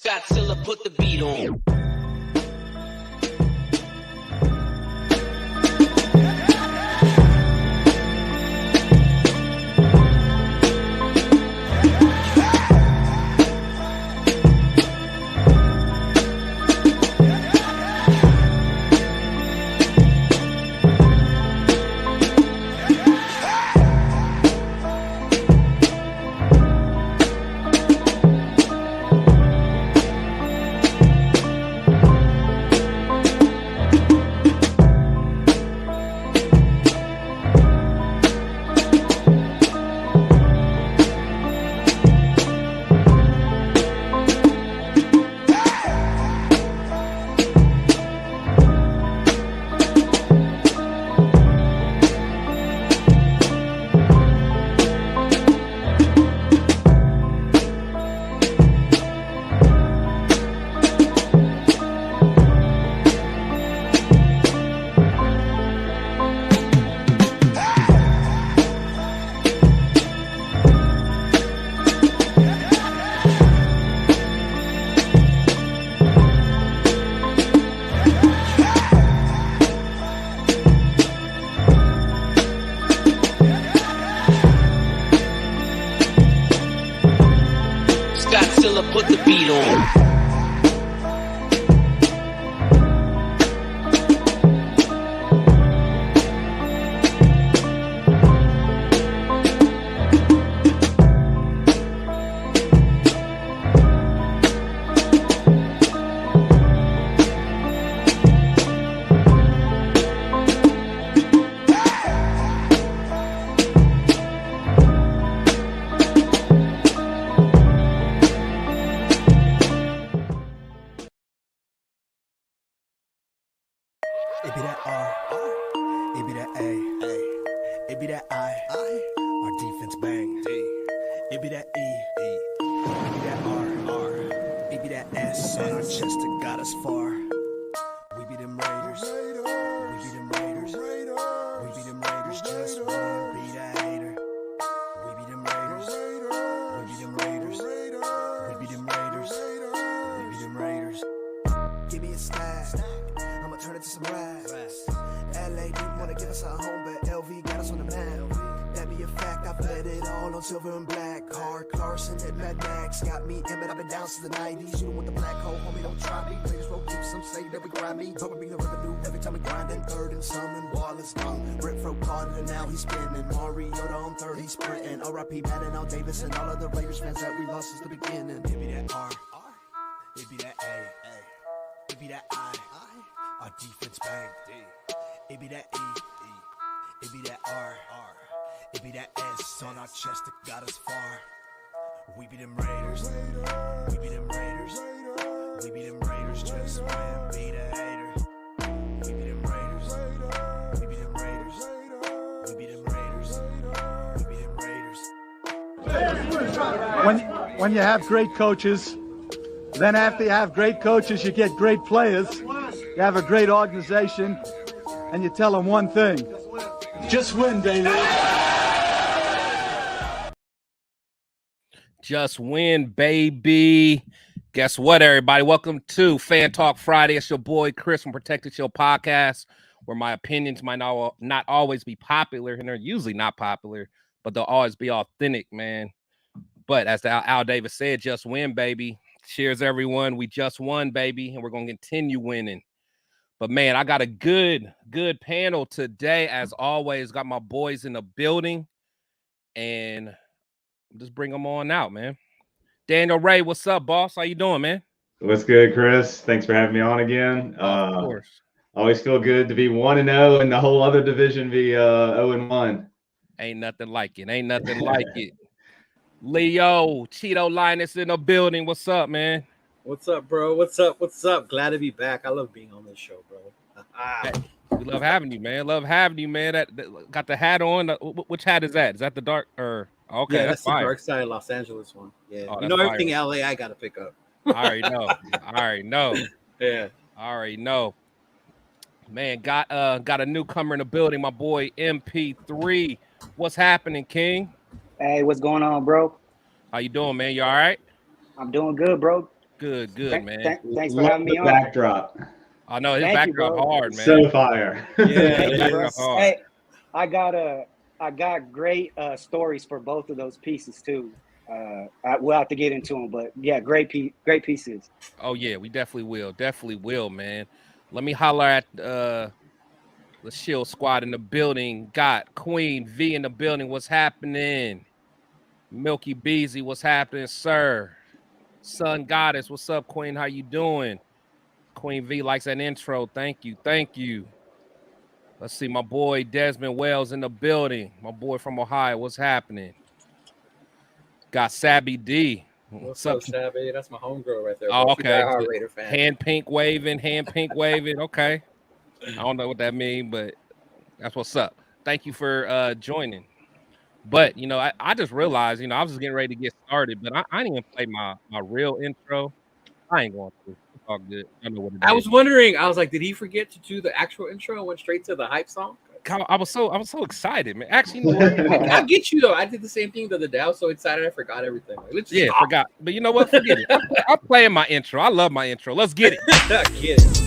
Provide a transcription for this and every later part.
Scottzilla put the beat on. Scottzilla put the beat on. It be that R, it be that A, it be that I, our defense bang, D, it be that E, it be that R, it be that S, on our chest that got us far. We be them Raiders, we be them Raiders, we be them Raiders, just one be that hater. We be them Raiders, we be them Raiders, we be them Raiders, we be them Raiders. Give me a stack, I'ma turn it to some racks. LA didn't wanna give us a home, but LV got us on the map. That be a fact, I bled it all on silver and black. Hard Clarkson and Mad Max got me in, but I've been down since the 90s. You don't want the black hole, homie, don't try me. Raiders roll deep, some say that we grind me. But we bring the revenue every time we grind in third and summon. Wallace gone, Brett Fro caught it and now he's spinning. Mariota on third, he's sprinting. R.I.P. Madden, Al Davis, and all of the Raiders fans that we lost since the beginning. It be that R, it be that A, it be that I, our defense bang, D. It be that E, it be that R, it be that S on our chest that got us far. We be them Raiders, we be them Raiders, we be them Raiders, just win, be the hater. We be them Raiders, we be them Raiders, we be them Raiders, we be them Raiders. When you have great coaches, then after you have great coaches, you get great players. You have a great organization, and you tell them one thing: just win, baby. Just win, baby. Guess what, everybody? Welcome to Fan Talk Friday. It's your boy Chris from Protected Show Podcast, where my opinions might not always be popular, and they're usually not popular, but they'll always be authentic, man. But as Al Davis said, just win, baby. Cheers, everyone. We just won, baby, and we're going to continue winning. But, man, I got a good panel today. As always, got my boys in the building, and just bring them on out, man. Daniel Ray, what's up, boss? How you doing, man? What's good, Chris? Thanks for having me on again. Of course. Always feel good to be 1-0 and the whole other division be 0-1. Ain't nothing like it. Ain't nothing like it. Leo, Cheeto Linus in the building. What's up, man? What's up, bro? What's up? What's up? Glad to be back. I love being on this show, bro. Hey, we love having you, man. Love having you, man. That got the hat on. Which hat is that? Is that the dark or okay? Yeah, that's the fire. Dark Side Los Angeles one. Yeah, Oh, you know that's everything fire. LA I gotta pick up. I already know. Yeah. I already know. Man, got a newcomer in the building. My boy MP3. What's happening, King? Hey, what's going on, bro? How you doing, man? You all right? I'm doing good, bro. Good, man. Thanks for Love having me the on. backdrop. I know his Thank you, backdrop bro. hard, man. So fire. Yeah, Thank you, bro. Backdrop hard. Hey, I got great stories for both of those pieces too. We'll have to get into them, but yeah, great pieces. Oh yeah, we definitely will, man. Let me holler at the Shield Squad in the building. Got Queen V in the building. What's happening? Milky Beezy, what's happening, sir? Sun Goddess, what's up, Queen? How you doing? Queen V likes that intro. Thank you. Let's see, my boy Desmond Wells in the building. My boy from Ohio, what's happening? Got Sabby D. What's up, Sabby? That's my homegirl right there. Oh, Bro. okay. She's a Raider fan. Hand pink waving. Okay. I don't know what that means, but that's what's up. Thank you for joining. But, you know, I just realized, you know, I was just getting ready to get started, but I didn't even play my real intro. I ain't going to. It's all good. I know what it is. I was wondering, I was like, did he forget to do the actual intro and went straight to the hype song? I was so excited, man. Actually, you know what? I get you though. I did the same thing the other day. I was so excited I forgot everything. Like, let's just stop. Forgot. But you know what? Forget it. I'm playing my intro. I love my intro. Let's get it. Get it.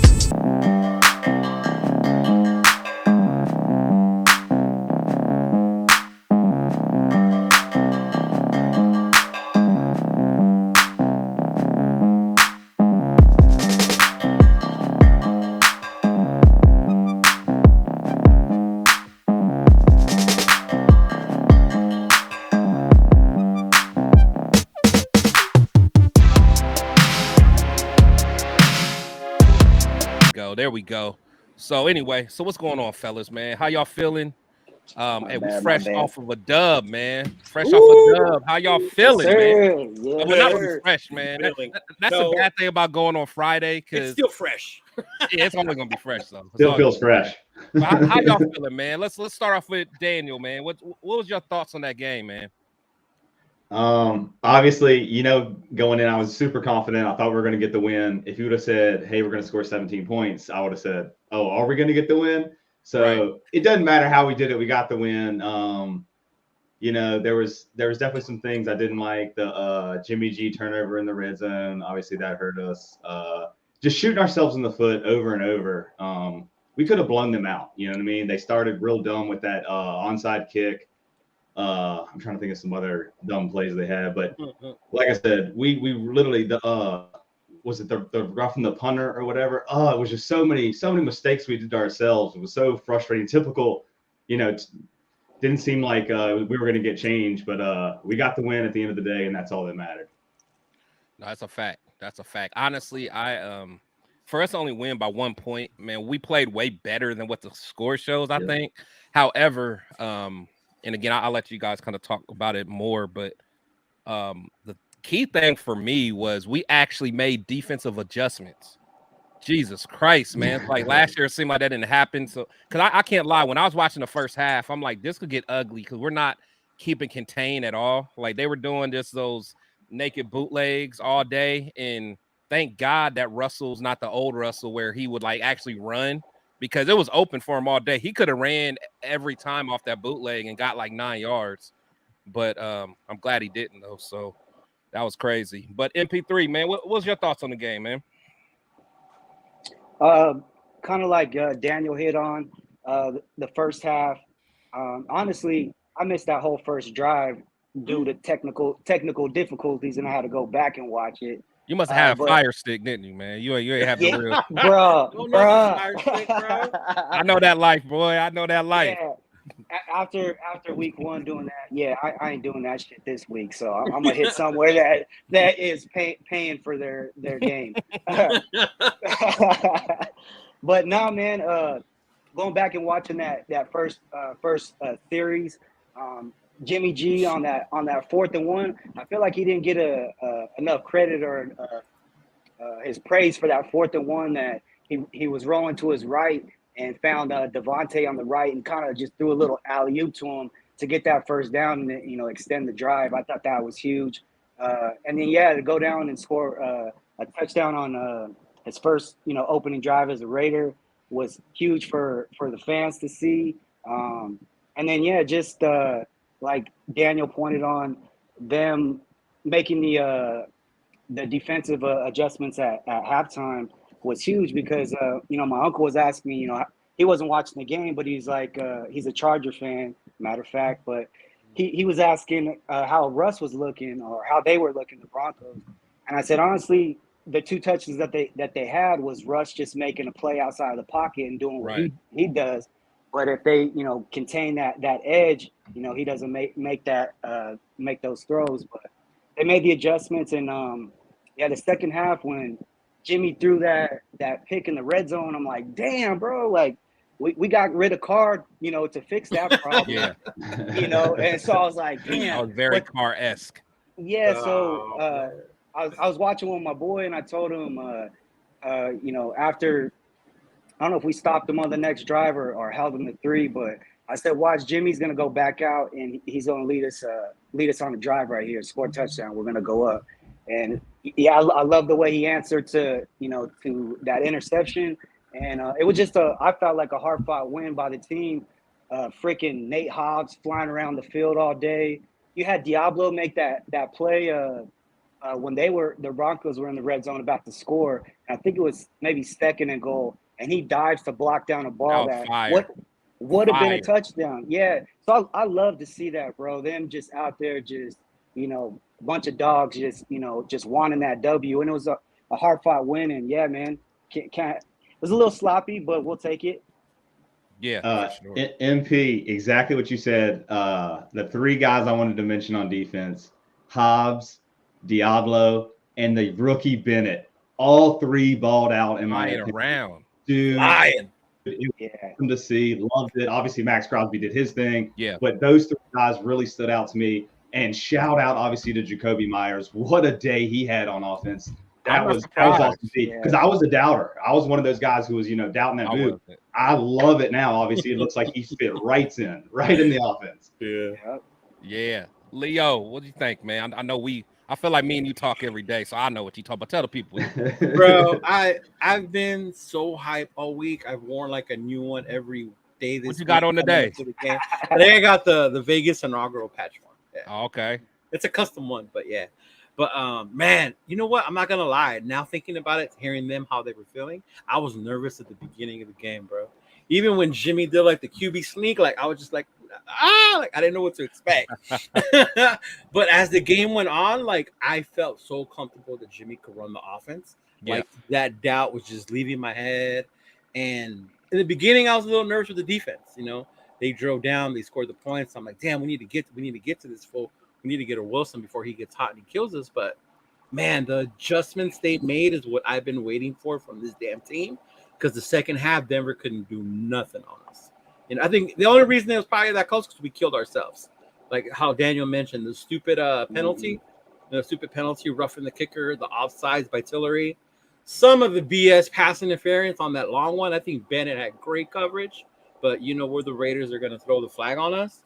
There we go. So anyway, what's going on, fellas, man? How y'all feeling? Hey, we fresh off of a dub, man. Fresh off a dub. How y'all feeling, man? Yeah, We're not really fresh, man. That's a bad thing about going on Friday, because it's still fresh. Yeah, it's only gonna be fresh though. Still feels fresh. How y'all feeling, man? Let's start off with Daniel, man. What was your thoughts on that game, man? Obviously, you know, going in, I was super confident. I thought we were going to get the win. If you would have said, hey, we're going to score 17 points, I would have said, oh, are we going to get the win? So It doesn't matter how we did it. We got the win. You know, there was definitely some things I didn't like. The Jimmy G turnover in the red zone. Obviously that hurt us. Just shooting ourselves in the foot over and over. We could have blown them out. You know what I mean? They started real dumb with that onside kick. I'm trying to think of some other dumb plays they had, but like I said, we literally was it the roughing the punter or whatever? It was just so many mistakes we did to ourselves. It was so frustrating. Typical, you know. Didn't seem like we were going to get changed, but we got the win at the end of the day, and that's all that mattered. No, that's a fact. Honestly, for us to only win by 1 point, man, we played way better than what the score shows, I think. However, and again, I'll let you guys kind of talk about it more, but the key thing for me was we actually made defensive adjustments. Jesus Christ, man. Like last year, it seemed like that didn't happen. So, because I can't lie, when I was watching the first half, I'm like, this could get ugly because we're not keeping contained at all. Like they were doing just those naked bootlegs all day. And thank God that Russell's not the old Russell where he would like actually run, because it was open for him all day. He could have ran every time off that bootleg and got like 9 yards. But I'm glad he didn't, though. So that was crazy. But MP3, man, what was your thoughts on the game, man? Kind of like Daniel hit on the first half. Honestly, I missed that whole first drive due to technical difficulties, and I had to go back and watch it. You must have had a fire stick, didn't you, man? You ain't have the real. Bruh. I know that life, boy. I know that life. Yeah. After week one doing that, I ain't doing that shit this week. So I'm gonna hit somewhere that is paying for their game. But no, man. Going back and watching that first series, Jimmy G on that 4th and 1, I feel like he didn't get enough credit or his praise for that 4th and 1 that he was rolling to his right and found Devontae on the right and kind of just threw a little alley-oop to him to get that first down and, you know, extend the drive. I thought that was huge. And then, to go down and score a touchdown on his first, you know, opening drive as a Raider was huge for the fans to see. And then, just like Daniel pointed on, them making the the defensive adjustments at halftime was huge because my uncle was asking me, he wasn't watching the game, but he's like he's a Charger fan, matter of fact, but he was asking how Russ was looking or how they were looking, the Broncos, and I said honestly, the two touches that they had was Russ just making a play outside of the pocket and doing what he does. But if they, contain that edge, he doesn't make those throws. But they made the adjustments, and the second half when Jimmy threw that pick in the red zone, I'm like, damn, bro, like we got rid of Carr, to fix that problem. And so I was like, damn, I was very Carr-esque. Yeah, so I was watching with my boy, and I told him, after. I don't know if we stopped him on the next drive or held him to 3, but I said, watch, Jimmy's going to go back out, and he's going to lead us on a drive right here, score a touchdown. We're going to go up. And, yeah, I love the way he answered to that interception. And it was just I felt like a hard-fought win by the team. Freaking Nate Hobbs flying around the field all day. You had Diablo make that play when the Broncos were in the red zone about to score. I think it was maybe second and goal. And he dives to block down a ball that would have been a touchdown. Yeah. So I love to see that, bro. Them just out there, just, bunch of dogs, just wanting that W. And it was a hard-fought win. And, yeah, man, it was a little sloppy, but we'll take it. Yeah. Sure. MP, exactly what you said. The 3 guys I wanted to mention on defense, Hobbs, Diablo, and the rookie Bennett. All 3 balled out in my opinion. Around. Dude, Lion. Awesome to see, loved it. Obviously, Max Crosby did his thing. Yeah. But those 3 guys really stood out to me. And shout out, obviously, to Jacoby Myers. What a day he had on offense. That was awesome to see. Because I was a doubter. I was one of those guys who was, doubting that move. I love it now. Obviously, it looks like he fit right in the offense. Yeah. Yeah. Leo, what do you think, man? I feel like me and you talk every day, so I know what you talk about. Tell the people. Bro, I've been so hyped all week. I've worn like a new one every day. What you got on today? I think I got the Vegas inaugural patch one. Yeah. Oh, okay. It's a custom one, but yeah. But man, you know what? I'm not gonna lie. Now thinking about it, hearing them how they were feeling, I was nervous at the beginning of the game, bro. Even when Jimmy did like the QB sneak, like I was just like, like I didn't know what to expect. But as the game went on, like I felt so comfortable that Jimmy could run the offense. Yeah. Like that doubt was just leaving my head. And in the beginning, I was a little nervous with the defense. They drove down, they scored the points. I'm like, damn, we need to get to this full. We need to get a Wilson before he gets hot and he kills us. But man, the adjustments they made is what I've been waiting for from this damn team. Because the second half, Denver couldn't do nothing on us. And I think the only reason it was probably that close because we killed ourselves. Like how Daniel mentioned, the stupid penalty, roughing the kicker, the offsides by Tillery. Some of the BS pass interference on that long one. I think Bennett had great coverage. But where the Raiders are going to throw the flag on us.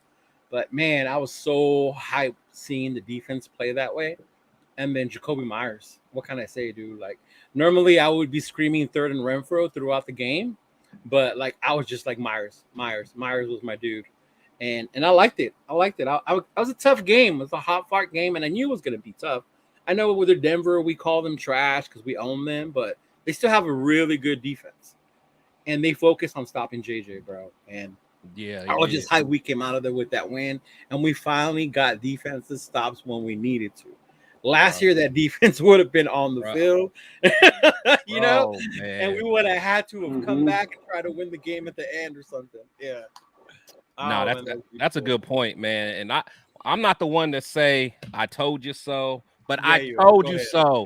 But, man, I was so hyped seeing the defense play that way. And then Jacoby Myers. What can I say, dude? Like, normally I would be screaming third and Renfro throughout the game. But, like, I was just like Myers. Myers was my dude. And I liked it. I was a tough game. It was a hot-fought game, and I knew it was going to be tough. I know whether Denver, we call them trash because we own them, but they still have a really good defense. And they focus on stopping JJ, bro. And I was just hyped we came out of there with that win. And we finally got defensive stops when we needed to. Last year, that defense would have been on the field, and we would have had to have come back and try to win the game at the end or something. Yeah. That's a good point, man. And I'm not the one to say I told you so. But I told you so.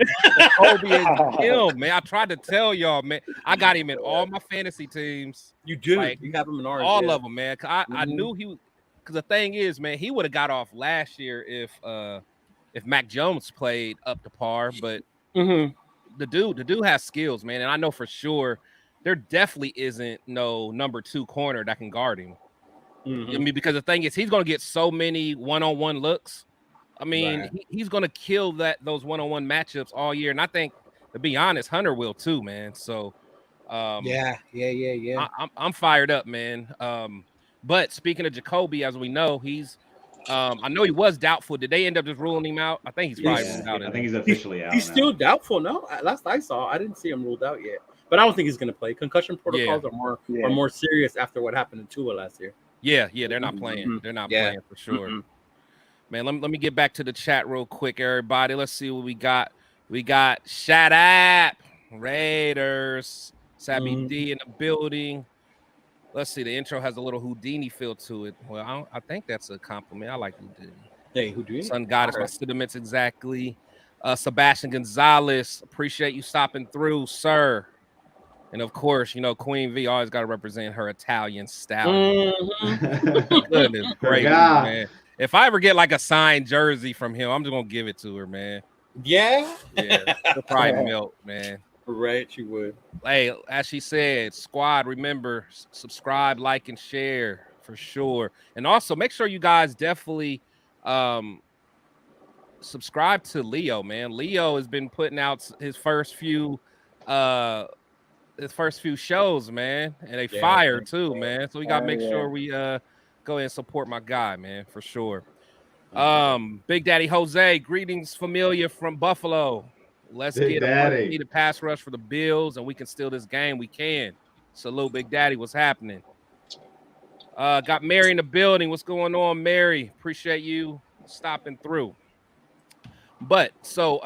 Kobe is him, man. I tried to tell y'all, man. I got him in all my fantasy teams. You do. Like, you have him in ours. All of them, man. I knew he was. Because the thing is, man, he would have got off last year if Mac Jones played up to par. But the dude has skills, man. And I know for sure there definitely isn't no number 2 corner that can guard him. I mean, because the thing is, he's going to get so many one-on-one looks. I mean, he's going to kill those one-on-one matchups all year. And I think, to be honest, Hunter will too, man. So, yeah. I'm fired up, man. But speaking of Jacoby, as we know, he's I know he was doubtful. Did they end up just ruling him out? I think he's probably Yeah, ruled out. I think he's officially out. He's now. still doubtful. No, last I saw, I didn't see him ruled out yet. But I don't think he's going to play. Concussion protocols are more serious after what happened to Tua last year. Yeah, they're not playing. Mm-hmm. They're not playing for sure. Mm-hmm. Man, let me get back to the chat real quick, everybody. Let's see what we got. We got Shout Out Raiders. Sabby D in the building. Let's see. The intro has a little Houdini feel to it. Well, I think that's a compliment. I like Houdini. Hey, Houdini. Sun Goddess, my sentiments exactly. Sebastian Gonzalez, appreciate you stopping through, sir. And of course, you know, Queen V always got to represent her Italian style. Goodness gracious, man. If I ever get like a signed jersey from him, I'm just gonna give it to her, man. Yeah, she'll probably melt, man. Right, you would. Hey, as she said, squad, remember, subscribe, like, and share for sure. And also make sure you guys definitely subscribe to Leo, man. Leo has been putting out his first few shows, man, and they fire too, man. So we gotta make sure we go ahead and support my guy, man, for sure. Big Daddy Jose, greetings, familia from Buffalo. Let's get a pass rush for the Bills, and we can steal this game. We can. Salute, Big Daddy. What's happening? Got Mary in the building. What's going on, Mary? Appreciate you stopping through. But so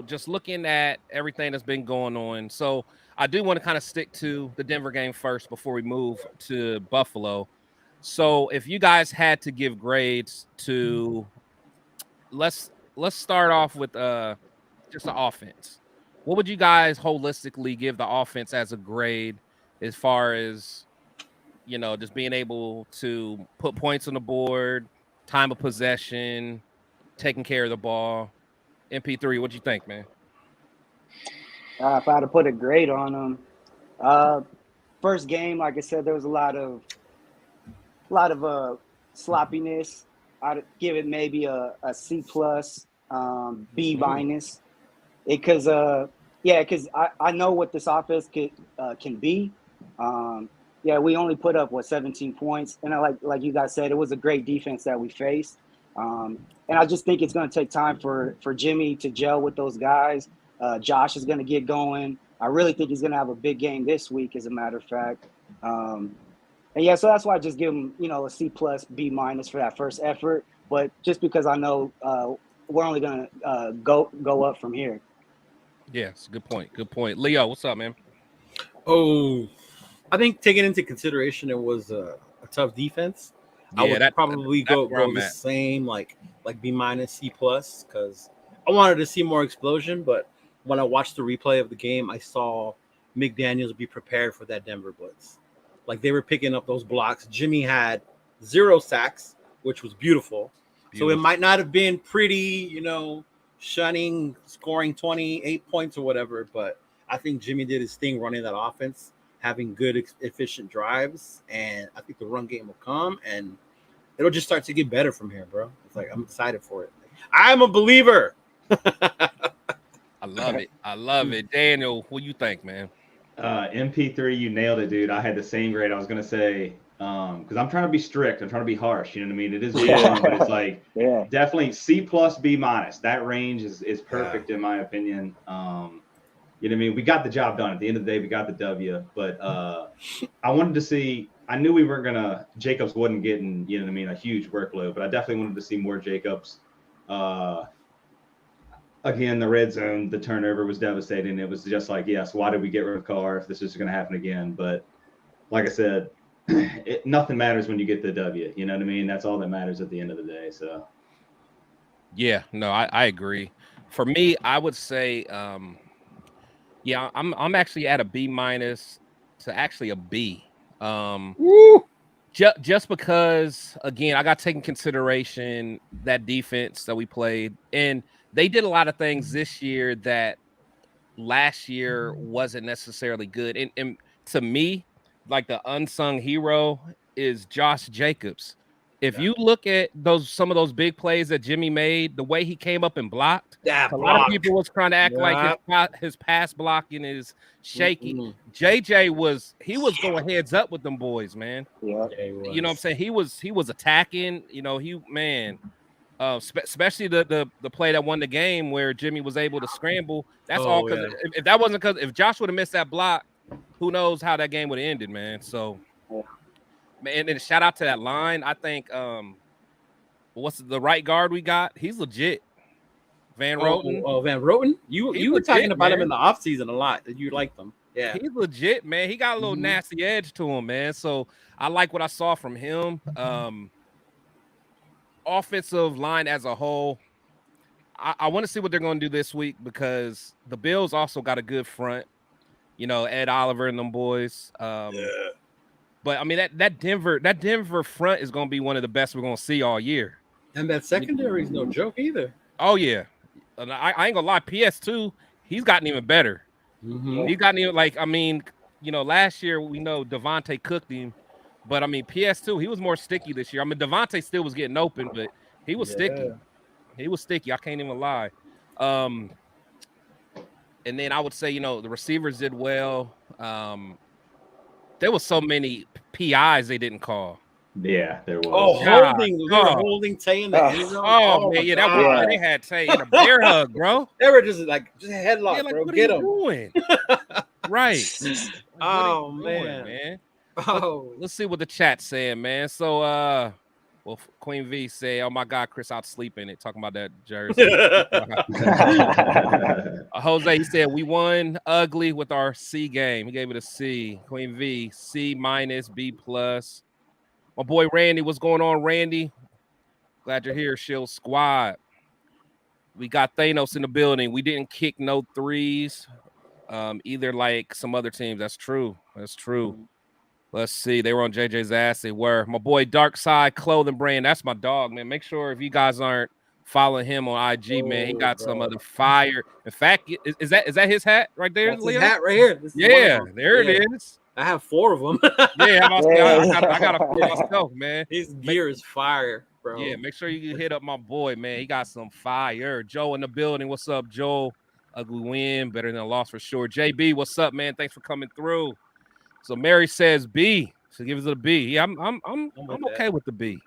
just looking at everything that's been going on. So I do want to kind of stick to the Denver game first before we move to Buffalo. So if you guys had to give grades to, let's start off with just the offense. What would you guys holistically give the offense as a grade as far as, you know, just being able to put points on the board, time of possession, taking care of the ball? MP3, what do you think, man? If I had to put a grade on them, first game, like I said, there was a lot of sloppiness. I'd give it maybe a C plus, B minus, because I know what this offense can be. We only put up 17 points, and like you guys said, it was a great defense that we faced. And I just think it's going to take time for Jimmy to gel with those guys. Josh is going to get going. I really think he's going to have a big game this week, as a matter of fact. So that's why I just give him, a C plus, B minus for that first effort. But just because I know we're only going to go up from here. Yes, good point. Good point. Leo, what's up, man? Oh, I think taking into consideration it was a tough defense. I would probably go the same, like B minus, C plus, because I wanted to see more explosion. But when I watched the replay of the game, I saw McDaniels be prepared for that Denver blitz. Like, they were picking up those blocks. Jimmy had 0 sacks, which was beautiful. So it might not have been pretty, shunning, scoring 28 points or whatever. But I think Jimmy did his thing running that offense, having good, efficient drives. And I think the run game will come, and it'll just start to get better from here, bro. It's like, I'm excited for it. I'm a believer. I love it. I love it. Daniel, what do you think, man? MP3, you nailed it, dude. I had the same grade. I was going to say, because I'm trying to be strict. I'm trying to be harsh. You know what I mean? It is good, but it's like definitely C plus, B minus. That range is perfect in my opinion. You know what I mean? We got the job done. At the end of the day, we got the W. But I wanted to see – I knew we weren't going to – Jacobs wasn't getting, you know what I mean, a huge workload. But I definitely wanted to see more Jacobs. Again, the red zone, the turnover was devastating. It was just like, yes, why did we get rid of Carr if this is going to happen again? But like I said, nothing matters when you get the W. You know what I mean? That's all that matters at the end of the day. So, yeah, no, I agree. For me, I would say, I'm actually at a B minus to actually a B. Just because, again, I got taken consideration that defense that we played, and they did a lot of things this year that last year wasn't necessarily good. And to me, like, the unsung hero is Josh Jacobs. If you look at some of those big plays that Jimmy made, the way he came up and blocked, That a lot of block. people was trying to act like his pass blocking is shaky. JJ was going heads up with them boys, man. Yeah. You know what I'm saying? He was attacking. You know, especially the play that won the game where Jimmy was able to scramble. That's all because if that wasn't because if Josh would have missed that block, who knows how that game would have ended, man. So, man, and shout out to that line. I think what's the right guard we got? He's legit. Van Roten. Oh, Van Roten. You were legit, talking about man. him in the offseason a lot. That you liked him. Yeah, he's legit, man. He got a little nasty edge to him, man. So I like what I saw from him. Offensive line as a whole, I want to see what they're going to do this week because the Bills also got a good front. You know, Ed Oliver and them boys. But I mean that Denver front is going to be one of the best we're going to see all year. And that secondary is no joke either. Oh yeah, and I ain't gonna lie. PS2, he's gotten even better. He's gotten even last year we know Devontae cooked him. But, I mean, PS2, he was more sticky this year. I mean, Devontae still was getting open, but he was sticky. He was sticky. I can't even lie. And then I would say, the receivers did well. There was so many PIs they didn't call. Yeah, there was. Oh, holding Tay in the end zone. Oh, man, yeah, that was they had Tay in a bear hug, bro. They were just a headlock, bro. What Get are him. you doing? Right. Oh, man. Oh, let's see what the chat's saying, man. So, Queen V say, "Oh my God, Chris out sleeping it." Talking about that jersey. Jose, he said we won ugly with our C game. He gave it a C. Queen V, C minus, B plus. My boy Randy, what's going on, Randy? Glad you're here, Shield Squad. We got Thanos in the building. We didn't kick no threes, either like some other teams. That's true. Let's see. They were on JJ's ass. They were. My boy Dark Side Clothing Brand. That's my dog, man. Make sure if you guys aren't following him on IG, man, he got some other fire. In fact, is that his hat right there? That's his hat right here. There it is. I have 4 of them. I got a 4 myself, man. His gear is fire, bro. Yeah, make sure you hit up my boy, man. He got some fire. Joe in the building. What's up, Joe? Ugly win, better than a loss for sure. JB, what's up, man? Thanks for coming through. So Mary says B. So give us a B. Yeah, I'm okay with the B.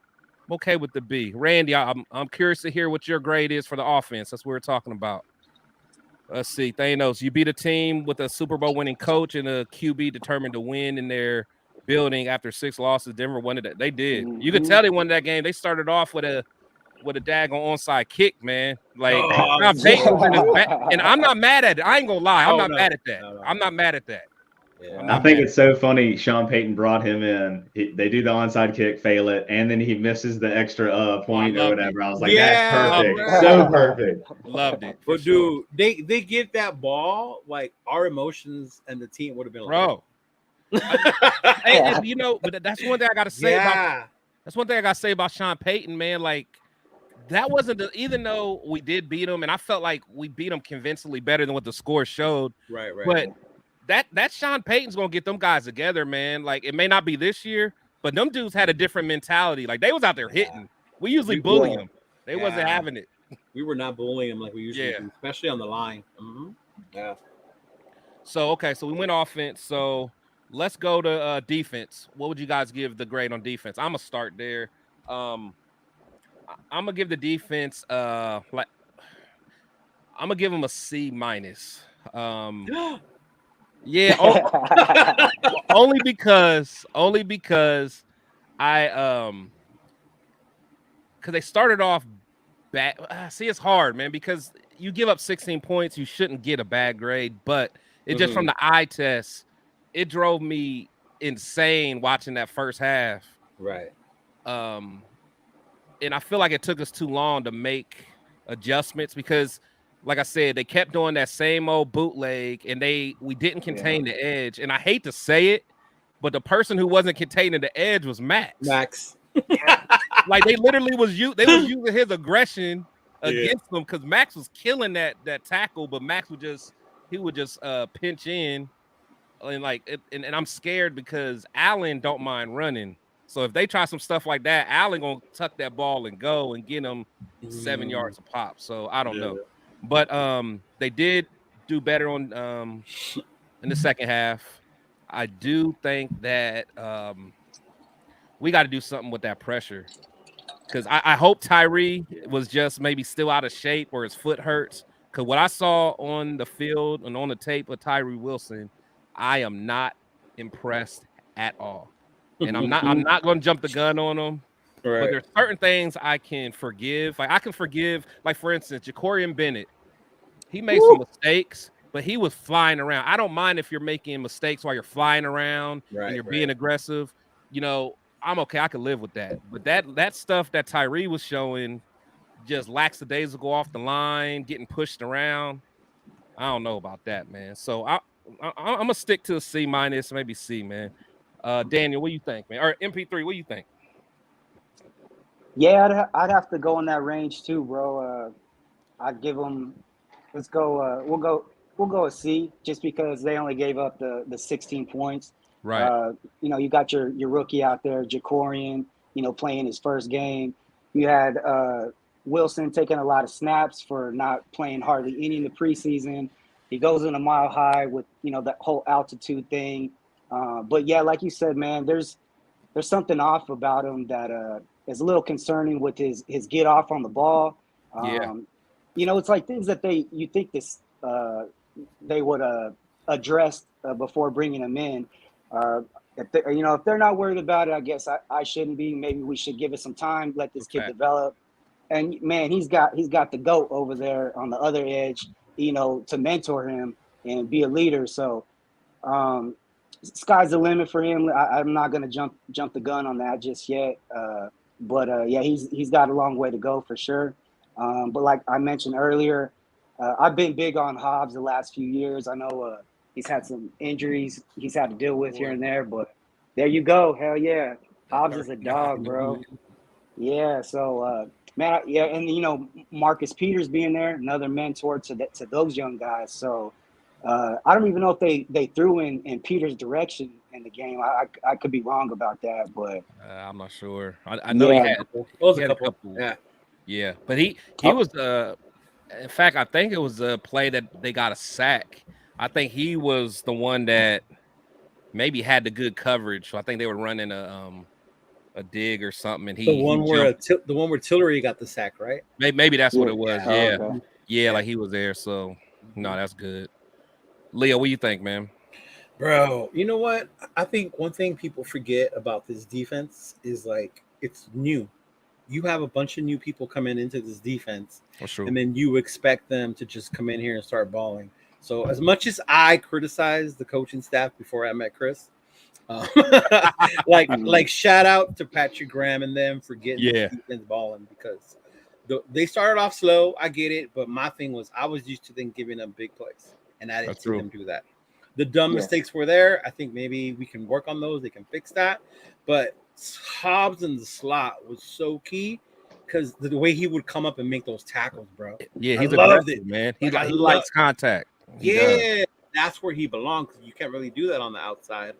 I'm okay with the B. Randy, I'm curious to hear what your grade is for the offense. That's what we're talking about. Let's see. Thanos, you beat a team with a Super Bowl winning coach and a QB determined to win in their building after 6 losses. Denver won it. They did. You could tell they won that game. They started off with a daggone onside kick, man. Like, and I'm not mad at it. I ain't gonna lie. I'm not mad at that. I'm not mad at that. Yeah. I think it's so funny. Sean Payton brought him in. They do the onside kick, fail it, and then he misses the extra point or whatever. I was like, that's perfect. So perfect. Loved it. But dude, they get that ball, like our emotions and the team would have been like, bro. And, but that's one thing I gotta say about Sean Payton, man. Like, that wasn't even though we did beat him, and I felt like we beat him convincingly better than what the score showed. Right. But that Sean Payton's gonna get them guys together, man. Like, it may not be this year, but them dudes had a different mentality. Like, they was out there hitting. We usually bully them. They wasn't having it. We were not bullying them like we usually do, especially on the line. Yeah. So we went offense. So let's go to defense. What would you guys give the grade on defense? I'm gonna start there. I'm gonna give the defense I'm gonna give them a C minus. Yeah, only because I because they started off bad. See, it's hard, man, because you give up 16 points, you shouldn't get a bad grade, but it just from the eye test, it drove me insane watching that first half. Right. And I feel like it took us too long to make adjustments because, like I said, they kept doing that same old bootleg, and we didn't contain the edge. And I hate to say it, but the person who wasn't containing the edge was Max. Like, they literally was using his aggression against them because Max was killing that tackle, but Max would just pinch in, and I'm scared because Allen don't mind running. So if they try some stuff like that, Allen gonna tuck that ball and go and get them 7 yards a pop. So I don't know. But they did do better on in the second half. I do think that we got to do something with that pressure. Because I hope Tyree was just maybe still out of shape or his foot hurts. Because what I saw on the field and on the tape of Tyree Wilson, I am not impressed at all. And I'm not going to jump the gun on him. Right. But there's certain things I can forgive. Like I can forgive, like for instance, Jacorian Bennett. He made some mistakes, but he was flying around. I don't mind if you're making mistakes while you're flying around and you're being aggressive. You know, I'm okay. I can live with that. But that stuff that Tyree was showing, just lackadaisical off the line, getting pushed around. I don't know about that, man. So I'm gonna stick to a C-, maybe C, man. Daniel, what do you think, man? Or MP3, what do you think? Yeah, I'd have to go in that range too, bro. I'd give them. Let's go. We'll go a C, just because they only gave up the 16 points. Right. You know, you got your rookie out there, Jacorian, you know, playing his first game. You had Wilson taking a lot of snaps for not playing hardly any in the preseason. He goes in a mile high with, you know, that whole altitude thing. But yeah, like you said, man, there's something off about him that is a little concerning with his get off on the ball. You know, it's like things that you think they would address before bringing him in. If they're not worried about it, I guess I shouldn't be. Maybe we should give it some time, let this kid develop. And man, he's got the GOAT over there on the other edge, you know, to mentor him and be a leader. So sky's the limit for him. I'm not going to jump the gun on that just yet. But yeah, he's got a long way to go for sure. But like I mentioned earlier, I've been big on Hobbs the last few years. I know he's had some injuries he's had to deal with here and there, but there you go. Hell yeah. Hobbs is a dog, bro. Yeah. So, man, yeah. And, you know, Marcus Peters being there, another mentor to those young guys. So I don't even know if they threw in Peters' direction in the game. I could be wrong about that, but I'm not sure. I know he had a couple. Yeah. But he was in fact, I think it was a play that they got a sack. I think he was the one that maybe had the good coverage. So I think they were running a dig or something, and the one where Tillery got the sack, right? Maybe that's what it was. Yeah, like he was there. So no, that's good. Leo, what do you think, man? Bro, you know what? I think one thing people forget about this defense is like it's new. You have a bunch of new people coming into this defense, and then you expect them to just come in here and start balling. So as much as I criticized the coaching staff before I met Chris, like shout out to Patrick Graham and them for getting the defense balling, because they started off slow. I get it, but my thing was I was used to them giving them big plays, and I didn't see them do that. The dumb mistakes were there. I think maybe we can work on those. They can fix that. But Hobbs in the slot was so key, because the way he would come up and make those tackles, bro. Yeah, he loved it, man. He likes contact. That's where he belongs. You can't really do that on the outside.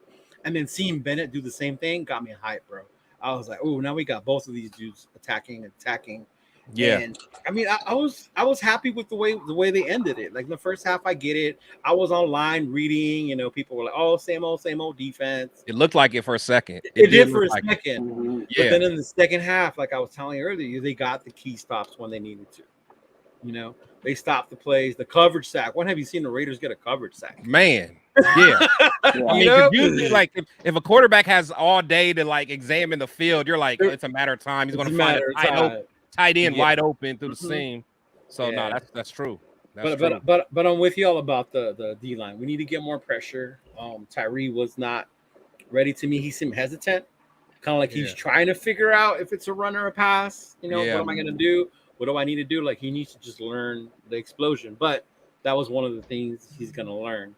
And then seeing Bennett do the same thing got me hyped, bro. I was like, oh, now we got both of these dudes attacking. Yeah. And I mean, I was happy with the way they ended it. Like the first half, I get it. I was online reading, you know, people were like, oh, same old defense. It looked like it for a second. It did for a second. But then in the second half, like I was telling you earlier, they got the key stops when they needed to. You know, they stopped the plays, the coverage sack. When have you seen the Raiders get a coverage sack? Man, yeah. I mean, usually, like, if a quarterback has all day to like examine the field, you're like, it's a matter of time. He's going to find a tight end wide open through the seam. So no, that's true. But I'm with y'all about the D line. We need to get more pressure. Tyree was not ready to me. He seemed hesitant, kind of like he's trying to figure out if it's a run or a pass. You know, what am I going to do? What do I need to do? Like, he needs to just learn the explosion. But that was one of the things he's going to learn.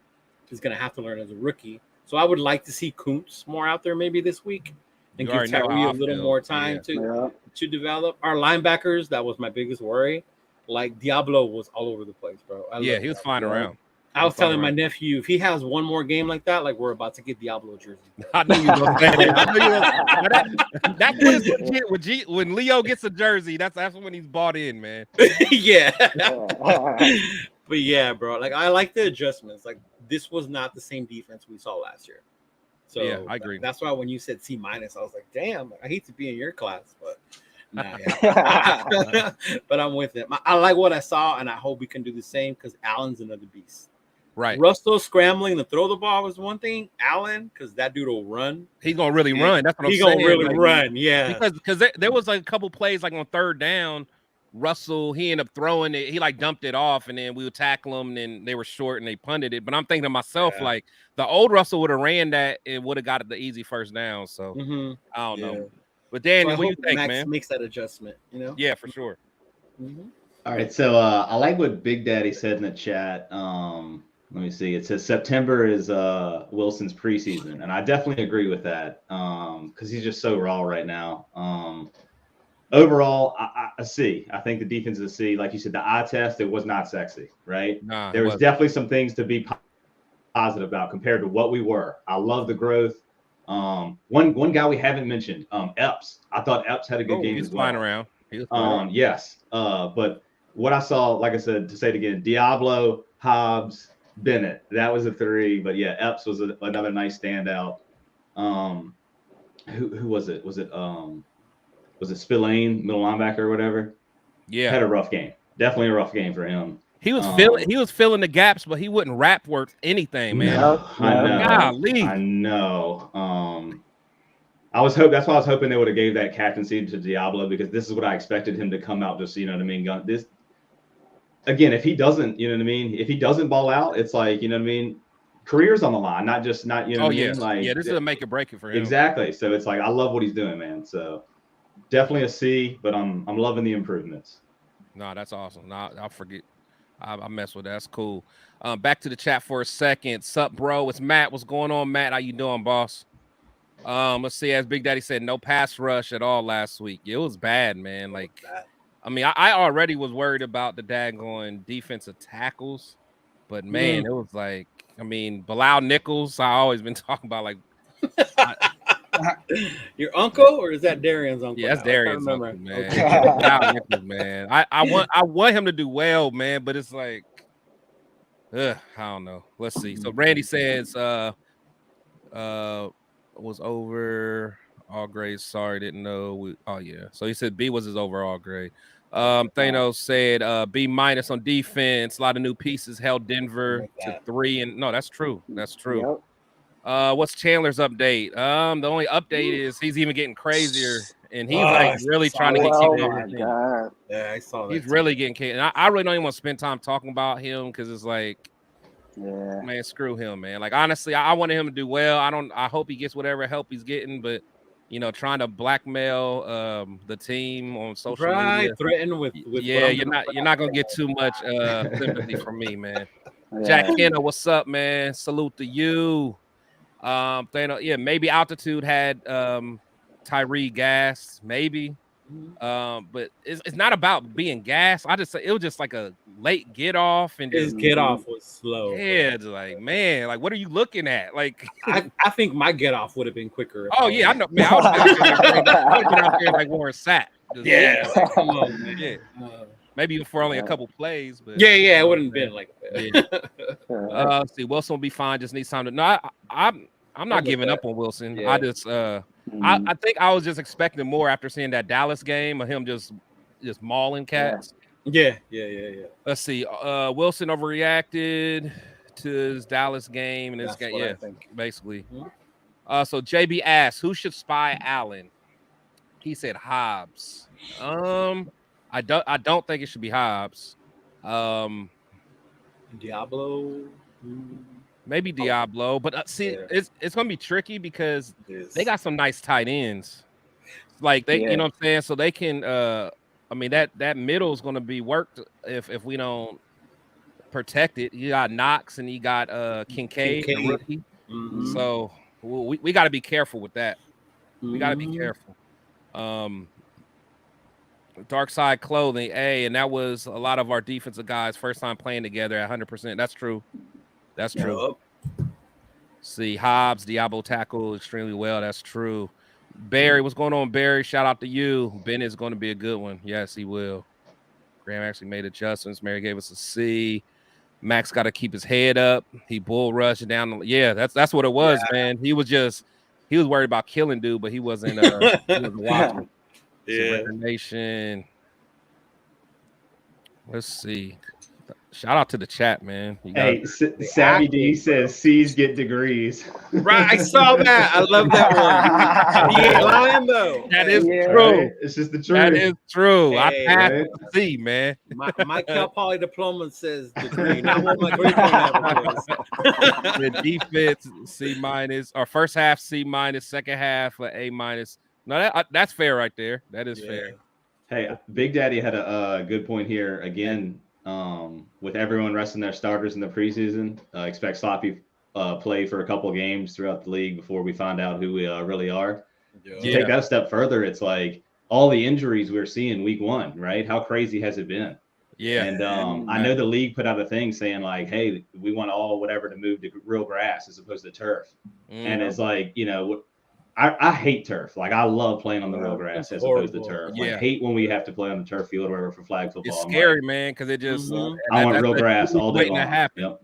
He's going to have to learn as a rookie. So I would like to see Kuntz more out there maybe this week and give Tyree a little more time to develop. Our linebackers, that was my biggest worry. Like, Diablo was all over the place, bro. He was flying around. I was telling my nephew if he has one more game like that, like we're about to get Diablo jersey. I knew you were gonna say that. I knew you were, that's when it's legit. When Leo gets a jersey, that's when he's bought in, man. Yeah. But yeah, bro. Like I like the adjustments. Like this was not the same defense we saw last year. So yeah, I agree. That's why when you said C-, I was like, damn, I hate to be in your class, but nah, but I'm with it. I like what I saw, and I hope we can do the same because Allen's another beast. Right. Russell scrambling to throw the ball was one thing. Allen, because that dude will run. He's gonna really run. That's what I'm saying. He's gonna really run. Yeah. Because there was like a couple plays like on third down. Russell, he ended up throwing it. He like dumped it off, and then we would tackle him, and they were short and they punted it. But I'm thinking to myself, like the old Russell would have ran that, it would have got the easy first down. So I don't know. But Daniel, what do you think, Max man? Makes that adjustment, you know? Yeah, for sure. All right, so I like what Big Daddy said in the chat. Let me see. It says September is Wilson's preseason, and I definitely agree with that because he's just so raw right now. Overall, a C. I think the defense is a C. Like you said, the eye test, it was not sexy, right? Nah, there was definitely some things to be positive about compared to what we were. I love the growth. One guy we haven't mentioned, Epps. I thought Epps had a good game as well. Flying around. He was flying around. Yes. But what I saw, like I said, to say it again, Diablo, Hobbs, Bennett, that was a 3. But yeah, Epps was another nice standout. Who was it? Was it Spillane, middle linebacker or whatever? Yeah, had a rough game. Definitely a rough game for him. He was filling the gaps, but he wouldn't rap worth anything, man. I know. That's why I was hoping they would have gave that captaincy to Diablo, because this is what I expected him to come out just, you know what I mean? This again, if he doesn't, you know what I mean? If he doesn't ball out, it's like, you know what I mean? Career's on the line, not you know what I mean? Like, this is a make or break it for him. Exactly. So it's like, I love what he's doing, man. So definitely a C, but I'm loving the improvements. No, that's awesome. No, I'll forget. I mess with that. That's cool. Back to the chat for a second. Sup, bro? It's Matt. What's going on, Matt? How you doing, boss? Let's see. As Big Daddy said, no pass rush at all last week. It was bad, man. Like, I mean, I already was worried about the daggone defensive tackles, but man, it was like, I mean, Bilal Nichols. I always been talking about like. Your uncle, or is that Darian's uncle? Yeah, that's Darian's uncle, man. Okay. Nichols, man. I want him to do well, man, but it's like, I don't know. Let's see. So Randy says, was over all grades. Sorry, didn't know. So he said B was his overall grade. Thanos said B- on defense. A lot of new pieces held Denver to 3, and no, that's true. That's true. Yep. What's Chandler's update? The only update is he's even getting crazier, and he's like really trying to get kicked out. Yeah, I saw that. He's really getting kicked, and I really don't even want to spend time talking about him because it's like, man, screw him, man. Like, honestly, I wanted him to do well. I hope he gets whatever help he's getting, but you know, trying to blackmail the team on social media, threaten with you're not gonna get too much sympathy from me, man. Jack Kenna, what's up, man? Salute to you. Maybe altitude had Tyree gas, maybe. But it's not about being gas. I just say it was just like a late get off, and his get off was slow. Yeah, it's like, man, like what are you looking at? Like I think my get off would have been quicker. Oh yeah, I know, man. I was out there like Warren Sapp. Like, come on, man. Yeah. Maybe for only a couple plays, but yeah, it wouldn't have been like that. Let's see, Wilson will be fine. Just needs time to. No, I'm not giving up on Wilson. Yeah. I just I think I was just expecting more after seeing that Dallas game of him just mauling cats. Yeah. Let's see. Wilson overreacted to his Dallas game and this game. Yeah, basically. Mm-hmm. So JB asked, who should spy Allen? He said Hobbs. I don't think it should be Hobbs. Diablo. Maybe Diablo, but it's gonna be tricky because they got some nice tight ends. Like they, you know what I'm saying? So they can I mean that middle is gonna be worked if we don't protect it. You got Knox and you got Kincaid. The rookie. Mm-hmm. So we got to be careful with that. We got to be careful. Dark Side Clothing, and that was a lot of our defensive guys first time playing together at 100%. That's true. That's true. See, Hobbs, Diablo tackle extremely well. That's true. Barry, what's going on, Barry? Shout out to you. Ben is going to be a good one. Yes, he will. Graham actually made adjustments. Mary gave us a C. Max got to keep his head up. He bull rushed down. Yeah, that's what it was, man. He was worried about killing dude, but he wasn't watching. Raider Nation. Let's see. Shout out to the chat, man. Hey, Savvy D says C's get degrees. Right, I saw that. I love that one. He ain't lying though. That is true. Right? It's just the truth. That is true. Hey, I passed the C, man. My Cal Poly diploma says degree, not what my grade point average is. The defense C minus, or first half C minus, second half A minus. No, that's fair right there. That is fair. Hey, Big Daddy had a good point here again. With everyone resting their starters in the preseason, expect sloppy play for a couple of games throughout the league before we find out who we really are. To take that a step further, it's like all the injuries we're seeing week one, right? How crazy has it been? Yeah. And I know the league put out a thing saying like, hey, we want all whatever to move to real grass as opposed to turf. And it's like, you know, I hate turf. Like I love playing on the real grass as opposed to turf. Like hate when we have to play on the turf field or whatever for flag football. It's scary, man, because it just I want real grass all day long. To happen.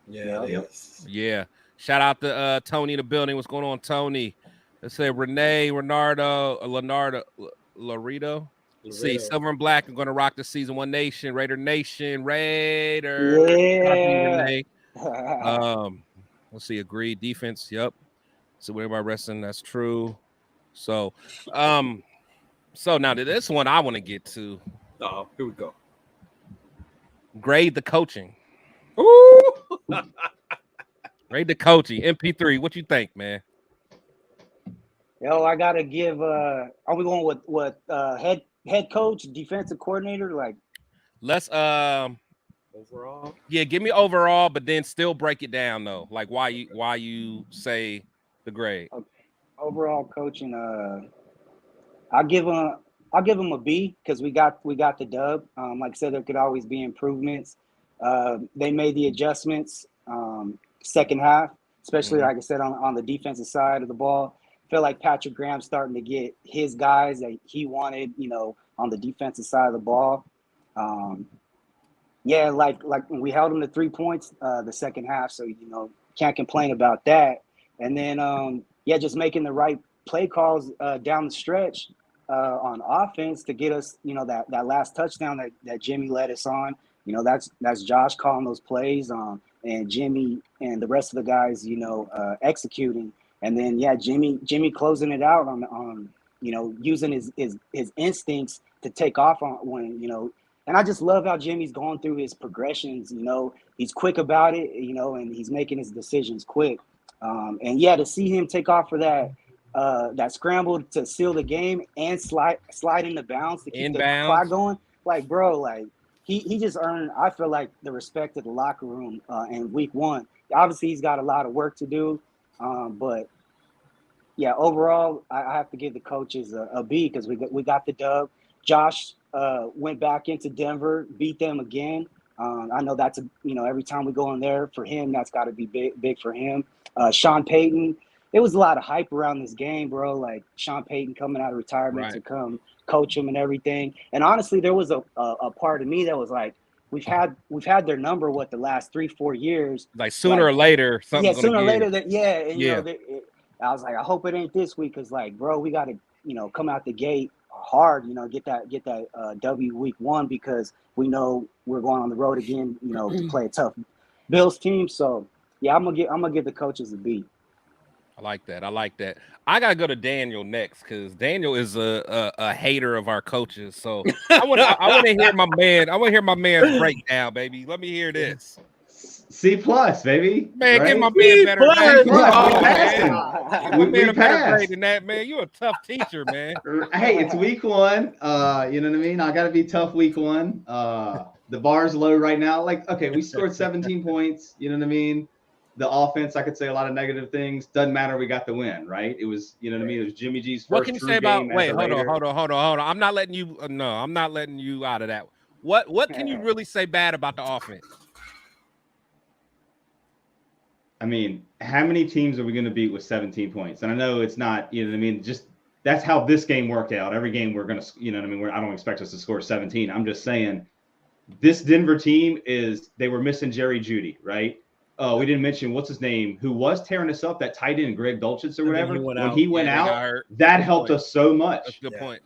Yep. Yeah. Shout out to Tony in the building. What's going on, Tony? Let's say Renee, Leonardo, Laredo. See, Silver and Black are going to rock the season. One Nation, Raider Nation, Raider. Yeah. Let's see. Agreed. Defense. Yep. So everybody wrestling, that's true. So now this one I want to get to. Oh, here we go. Grade the coaching. Ooh. Grade the coaching. MP3, what you think, man? Yo, I gotta give. Are we going with head coach, defensive coordinator? Like, let's overall. Yeah, give me overall, but then still break it down though. Like why you say the grade. Overall coaching, I'll give him a B because we got the dub. Like I said, there could always be improvements. They made the adjustments second half, especially like I said on the defensive side of the ball. I feel like Patrick Graham's starting to get his guys that he wanted, on the defensive side of the ball. Like we held them to 3 points the second half, so can't complain about that. And then, just making the right play calls down the stretch on offense to get us, that last touchdown that Jimmy led us on. That's Josh calling those plays and Jimmy and the rest of the guys, executing. And then, Jimmy closing it out on using his instincts to take off on when, and I just love how Jimmy's going through his progressions. He's quick about it, and he's making his decisions quick. To see him take off for that scramble to seal the game and slide into bounds to keep the clock going, like, bro, like he just earned, I feel like, the respect of the locker room in week one. Obviously, he's got a lot of work to do, but overall, I have to give the coaches a B because we got the dub. Josh went back into Denver, beat them again. I know that's every time we go in there for him, that's got to be big for him. Sean Payton, there was a lot of hype around this game, bro. Like Sean Payton coming out of retirement to come coach him and everything. And honestly, there was a part of me that was like, we've had their number the last 3-4 years. Like sooner or later, something's sooner or later I was like, I hope it ain't this week because, like, bro, we got to come out the gate hard, get that W week one because we know we're going on the road again, to play a tough Bills team. So I'm gonna give the coaches a B. I like that. I gotta go to Daniel next because Daniel is a hater of our coaches. So I want to hear my man. I want to hear my man's breakdown, baby. Let me hear this. C+, baby. Man, right? Give my man better grade. We passed. Than that, man. You're a tough teacher, man. Hey, it's week one. You know what I mean? I got to be tough week one. The bar's low right now. Like, okay, we scored 17 points. You know what I mean? The offense, I could say a lot of negative things. Doesn't matter. We got the win, right? It was, you know what I mean? It was Jimmy G's first. What can you say about? Wait, hold on. I'm not letting you. No, I'm not letting you out of that. What can you really say bad about the offense? I mean, how many teams are we going to beat with 17 points? And I know it's not, you know what I mean? Just that's how this game worked out. Every game we're going to, you know what I mean? I don't expect us to score 17. I'm just saying this Denver team they were missing Jerry Jeudy, right? We didn't mention what's his name, who was tearing us up, that tight end Greg Dulcich or whatever. When he went out, that helped us so much. That's a good point.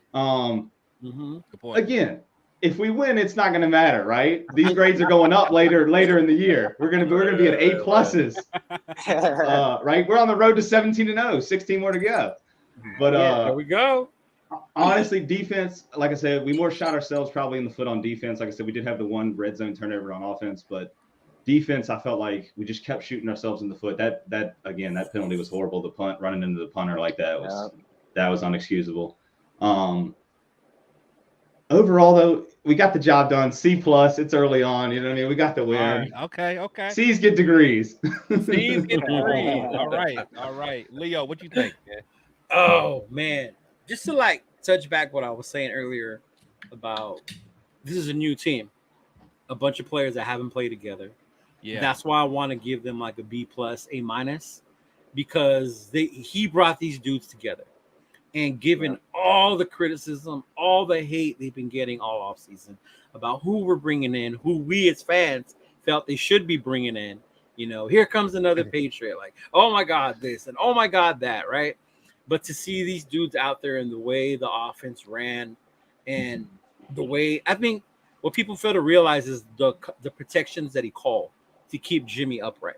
Good point. Again, if we win, it's not going to matter, right? These grades are going up later in the year. We're gonna be at A pluses, right? We're on the road to 17-0, 16 more to go. But there we go. Honestly, defense, like I said, we more shot ourselves probably in the foot on defense. Like I said, we did have the one red zone turnover on offense, but defense, I felt like we just kept shooting ourselves in the foot. That penalty was horrible. The punt, running into the punter like that was unexcusable. Overall, though, we got the job done. C+. It's early on. You know what I mean? We got the win. Right. Okay. C's get degrees. C's get degrees. All right. Leo, what you think? Man? Oh man, just to like touch back what I was saying earlier about this is a new team, a bunch of players that haven't played together. Yeah, that's why I want to give them like a B+, A-, because he brought these dudes together. And given all the criticism, all the hate they've been getting all off season about who we're bringing in, who we as fans felt they should be bringing in, you know, here comes another Patriot, like, oh my God, this and oh my God, that, right? But to see these dudes out there and the way the offense ran and the way, I think what people fail to realize is the protections that he called to keep Jimmy upright.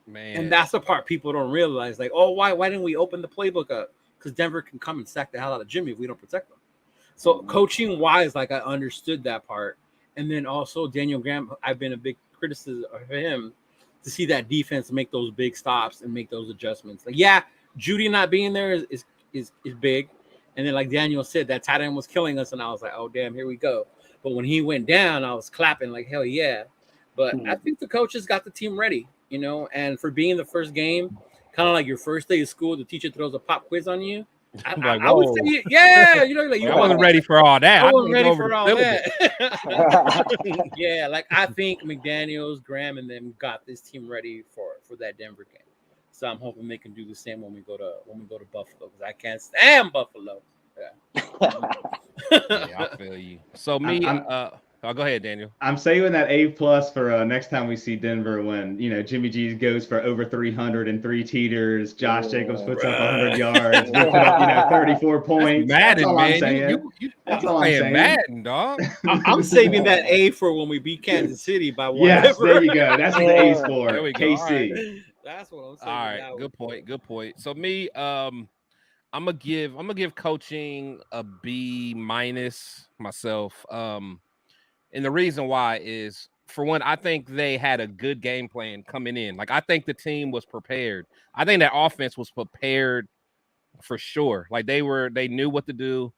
Man. And that's the part people don't realize. Like, oh, why didn't we open the playbook up? Because Denver can come and sack the hell out of Jimmy if we don't protect them. So coaching wise, like I understood that part. And then also Daniel Graham, I've been a big criticism of him to see that defense make those big stops and make those adjustments. Like, yeah, Jeudy not being there is big. And then like Daniel said, that tight end was killing us. And I was like, oh, damn, here we go. But when he went down, I was clapping like, hell yeah. But I think the coaches got the team ready, you know, and for being the first game, kind of like your first day of school, the teacher throws a pop quiz on you. I would say, yeah, you know, like I wasn't ready for all that. I wasn't ready for all that. Yeah, like I think McDaniels, Graham, and them got this team ready for that Denver game. So I'm hoping they can do the same when we go to Buffalo, because I can't stand Buffalo. Yeah. Yeah, I feel you. So go ahead, Daniel. I'm saving that A+ for next time we see Denver when, you know, Jimmy G goes for over 300 and 3 teeters. Josh Jacobs puts up 100 yards. We put up, you know, 34 points. Madden, all man. I'm saying. That's all I'm saying. Madden, dog. I'm saving that A for when we beat Kansas City by one. Yes, there you go. That's what the A's for. There we go. KC. Right. That's what I'm saying. All right, good point. So me, I'm gonna give coaching a B- myself. And the reason why is, for one, I think they had a good game plan coming in. Like, I think the team was prepared. I think that offense was prepared for sure. Like, they knew what to do.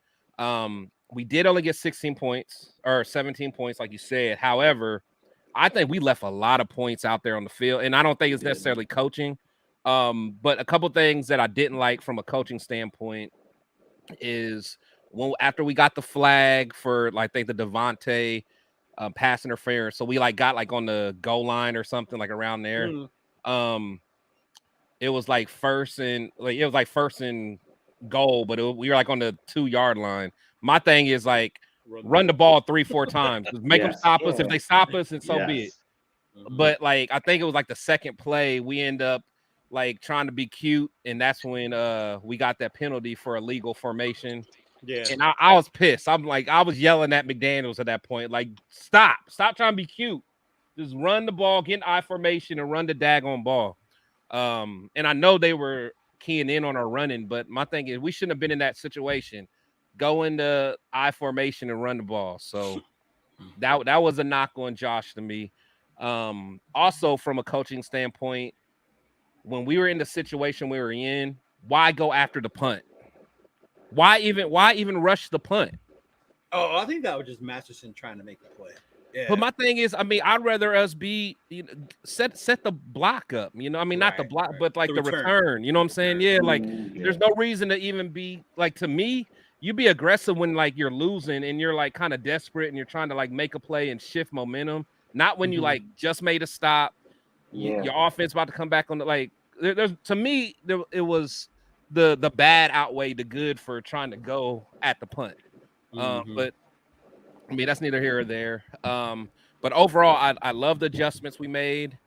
We did only get 16 points or 17 points, like you said. However, I think we left a lot of points out there on the field, and I don't think it's necessarily coaching. But a couple things that I didn't like from a coaching standpoint is after we got the flag for, like, I think the Devontae pass interference, so we got on the goal line or something, like around there. It was like first and goal, but we were like on the 2-yard line. My thing is like run the ball 3-4 times, make them stop us. If they stop us, and so be it. But like I think it was like the second play, we end up like trying to be cute, and that's when we got that penalty for illegal formation. Yeah, and I was pissed. I was yelling at McDaniels at that point, like, stop trying to be cute. Just run the ball, get in I formation, and run the daggone ball. And I know they were keying in on our running, but my thing is we shouldn't have been in that situation. Go into I formation and run the ball. So that was a knock on Josh to me. Also, from a coaching standpoint, when we were in the situation we were in, why go after the punt? Why even rush the punt? Oh, I think that was just Masterson trying to make a play. Yeah. But my thing is, I mean, I'd rather us be set the block up. You know, I mean, not the block, but like the return. You know what I'm saying? Yeah, like there's no reason to even be like, to me, you be aggressive when like you're losing and you're like kind of desperate and you're trying to like make a play and shift momentum. Not when you like just made a stop Yeah. your offense about to come back on the like. There's to me, it was the bad outweighed the good for trying to go at the punt. But I mean, that's neither here or there. But overall, I love the adjustments we made.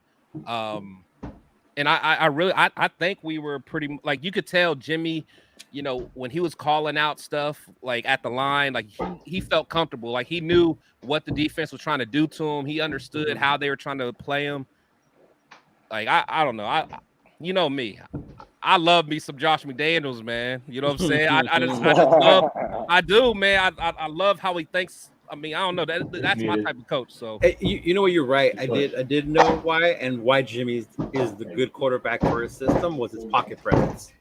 And I really think we were pretty like you could tell Jimmy, you know, when he was calling out stuff like at the line, like he felt comfortable, like he knew what the defense was trying to do to him. He understood how they were trying to play him. Like I don't know, you know me, I love me some Josh McDaniels, man. You know what I'm saying? I just love, I do, man. I love how he thinks. I mean, I don't know. That's my type of coach. So Hey, you know what? You're right. I did know why, and why Jimmy is the good quarterback for his system was his pocket presence.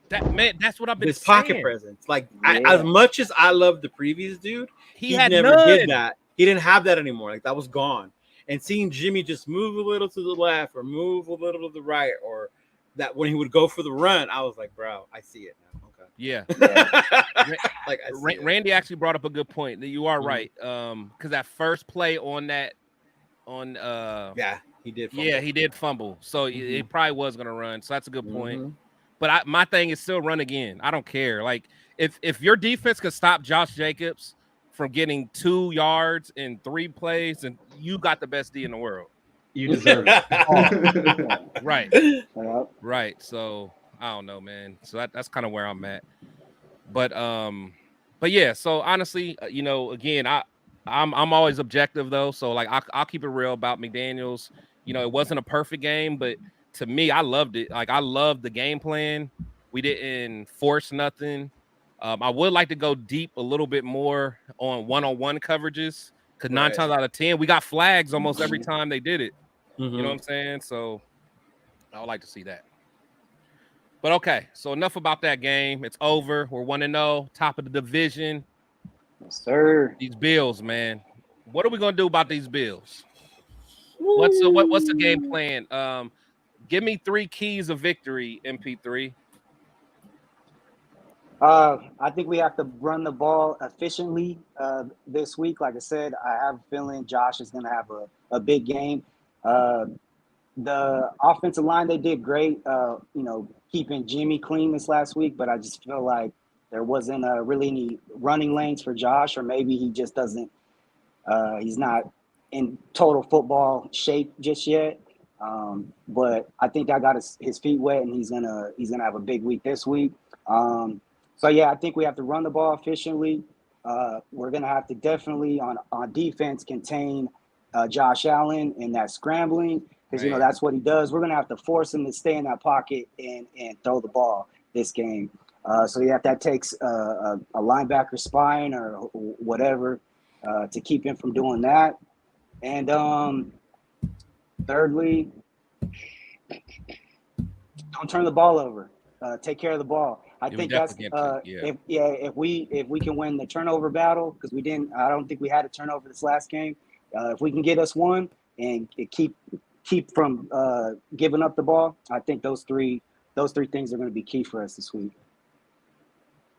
That's what I've been His saying. pocket presence. Like as much as I love the previous dude, he had never none. did that. He didn't have that anymore. Like that was gone. And seeing Jimmy just move a little to the left or move a little to the right, or that when he would go for the run, I was like, bro, I see it now. Okay. Yeah. Like Randy actually brought up a good point. That you are right. Because that first play on that, he did. Fumble. Yeah, he did fumble. So it probably was gonna run. So that's a good point. But my thing is still run again. I don't care. Like if your defense could stop Josh Jacobs from getting 2 yards in 3 plays, and you got the best D in the world. You deserve it. Right. Right. So I don't know, man. So that's kind of where I'm at. But yeah. So honestly, you know, again, I'm always objective though. So like I'll keep it real about McDaniels. You know, it wasn't a perfect game, but to me, I loved it. Like I loved the game plan. We didn't force nothing. I would like to go deep a little bit more on one-on-one coverages because 9 times out of 10 we got flags almost every time they did it. You know what I'm saying? So I would like to see that. But okay, so enough about that game. It's over. We're 1-0, top of the division. Yes, sir. These Bills, man. What are we gonna do about these Bills? What's the game plan? Give me 3 keys of victory, MP3. I think we have to run the ball efficiently this week. Like I said, I have a feeling Josh is going to have a big game. The offensive line, they did great, you know, keeping Jimmy clean this last week, but I just feel like there wasn't really any running lanes for Josh, or maybe he just doesn't he's not in total football shape just yet. But I think I got his feet wet, and he's gonna have a big week this week. So yeah, I think we have to run the ball efficiently. We're gonna have to definitely on defense contain Josh Allen in that scrambling, because you know that's what he does. We're gonna have to force him to stay in that pocket and throw the ball this game. So yeah, if that takes a linebacker spine or whatever to keep him from doing that. And thirdly, don't turn the ball over. Take care of the ball. I think that's if we can win the turnover battle, because I don't think we had a turnover this last game. If we can get us one and keep from giving up the ball, I think those three things are going to be key for us this week.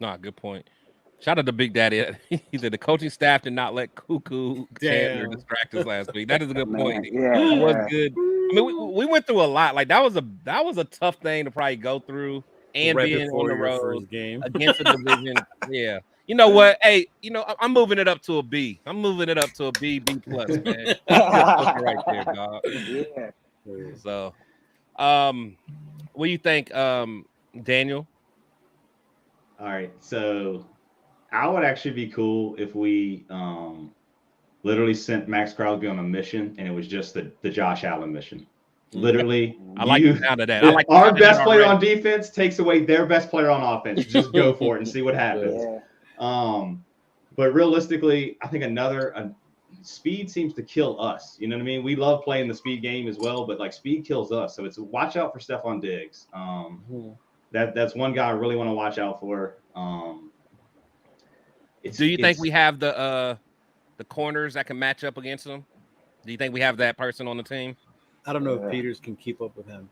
Nah, good point. Shout out to Big Daddy. He said the coaching staff did not let Cuckoo Chandler distract us last week. That is a good point. Yeah, it was good. I mean, we went through a lot. Like that was a tough thing to probably go through, and being on the road game against the division. Yeah. You know what? Hey, you know, I'm moving it up to a B. I'm moving it up to a B plus, man. Right there, dog. Yeah. So, what do you think, Daniel? All right, so I would actually be cool if we literally sent Max Crosby on a mission, and it was just the Josh Allen mission. Literally, I like the sound of that. I like our best player on defense takes away their best player on offense. Just go for it and see what happens. Yeah. But realistically, I think speed seems to kill us. You know what I mean? We love playing the speed game as well, but like speed kills us. So it's watch out for Stephon Diggs. That's one guy I really want to watch out for. Do you think we have the corners that can match up against them? Do you think we have that person on the team? I don't know if Peters can keep up with him.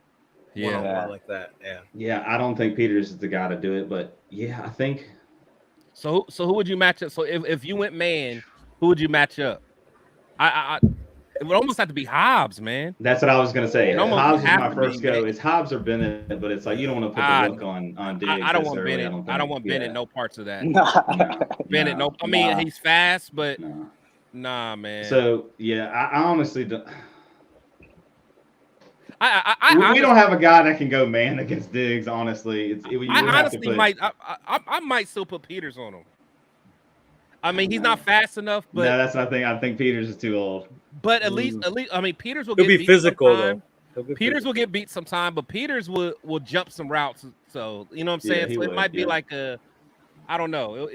One-on-one like that. Yeah, I don't think Peters is the guy to do it, but yeah, I think. So who would you match up? So if you went man, who would you match up? It would almost have to be Hobbs, man. That's what I was gonna say. It almost Hobbs was have my to first be, go. man. It's Hobbs or Bennett, but it's like you don't want to put the look on Diggs. I don't this want early, Bennett. I don't I don't think. want Bennett. No parts of that. Nah. Bennett. No. I mean, he's fast, but nah, man. So yeah, I honestly don't. I we don't have a guy that can go man against Diggs. Honestly, I honestly might. I might still put Peters on him. I mean, he's not fast enough, but no, that's not thing. I think Peters is too old. But at least, I mean, Peters will He'll get be beat physical sometime. though. Peters will get beat sometime, but Peters will jump some routes. So you know what I'm saying. Yeah, so it might be like a, I don't know.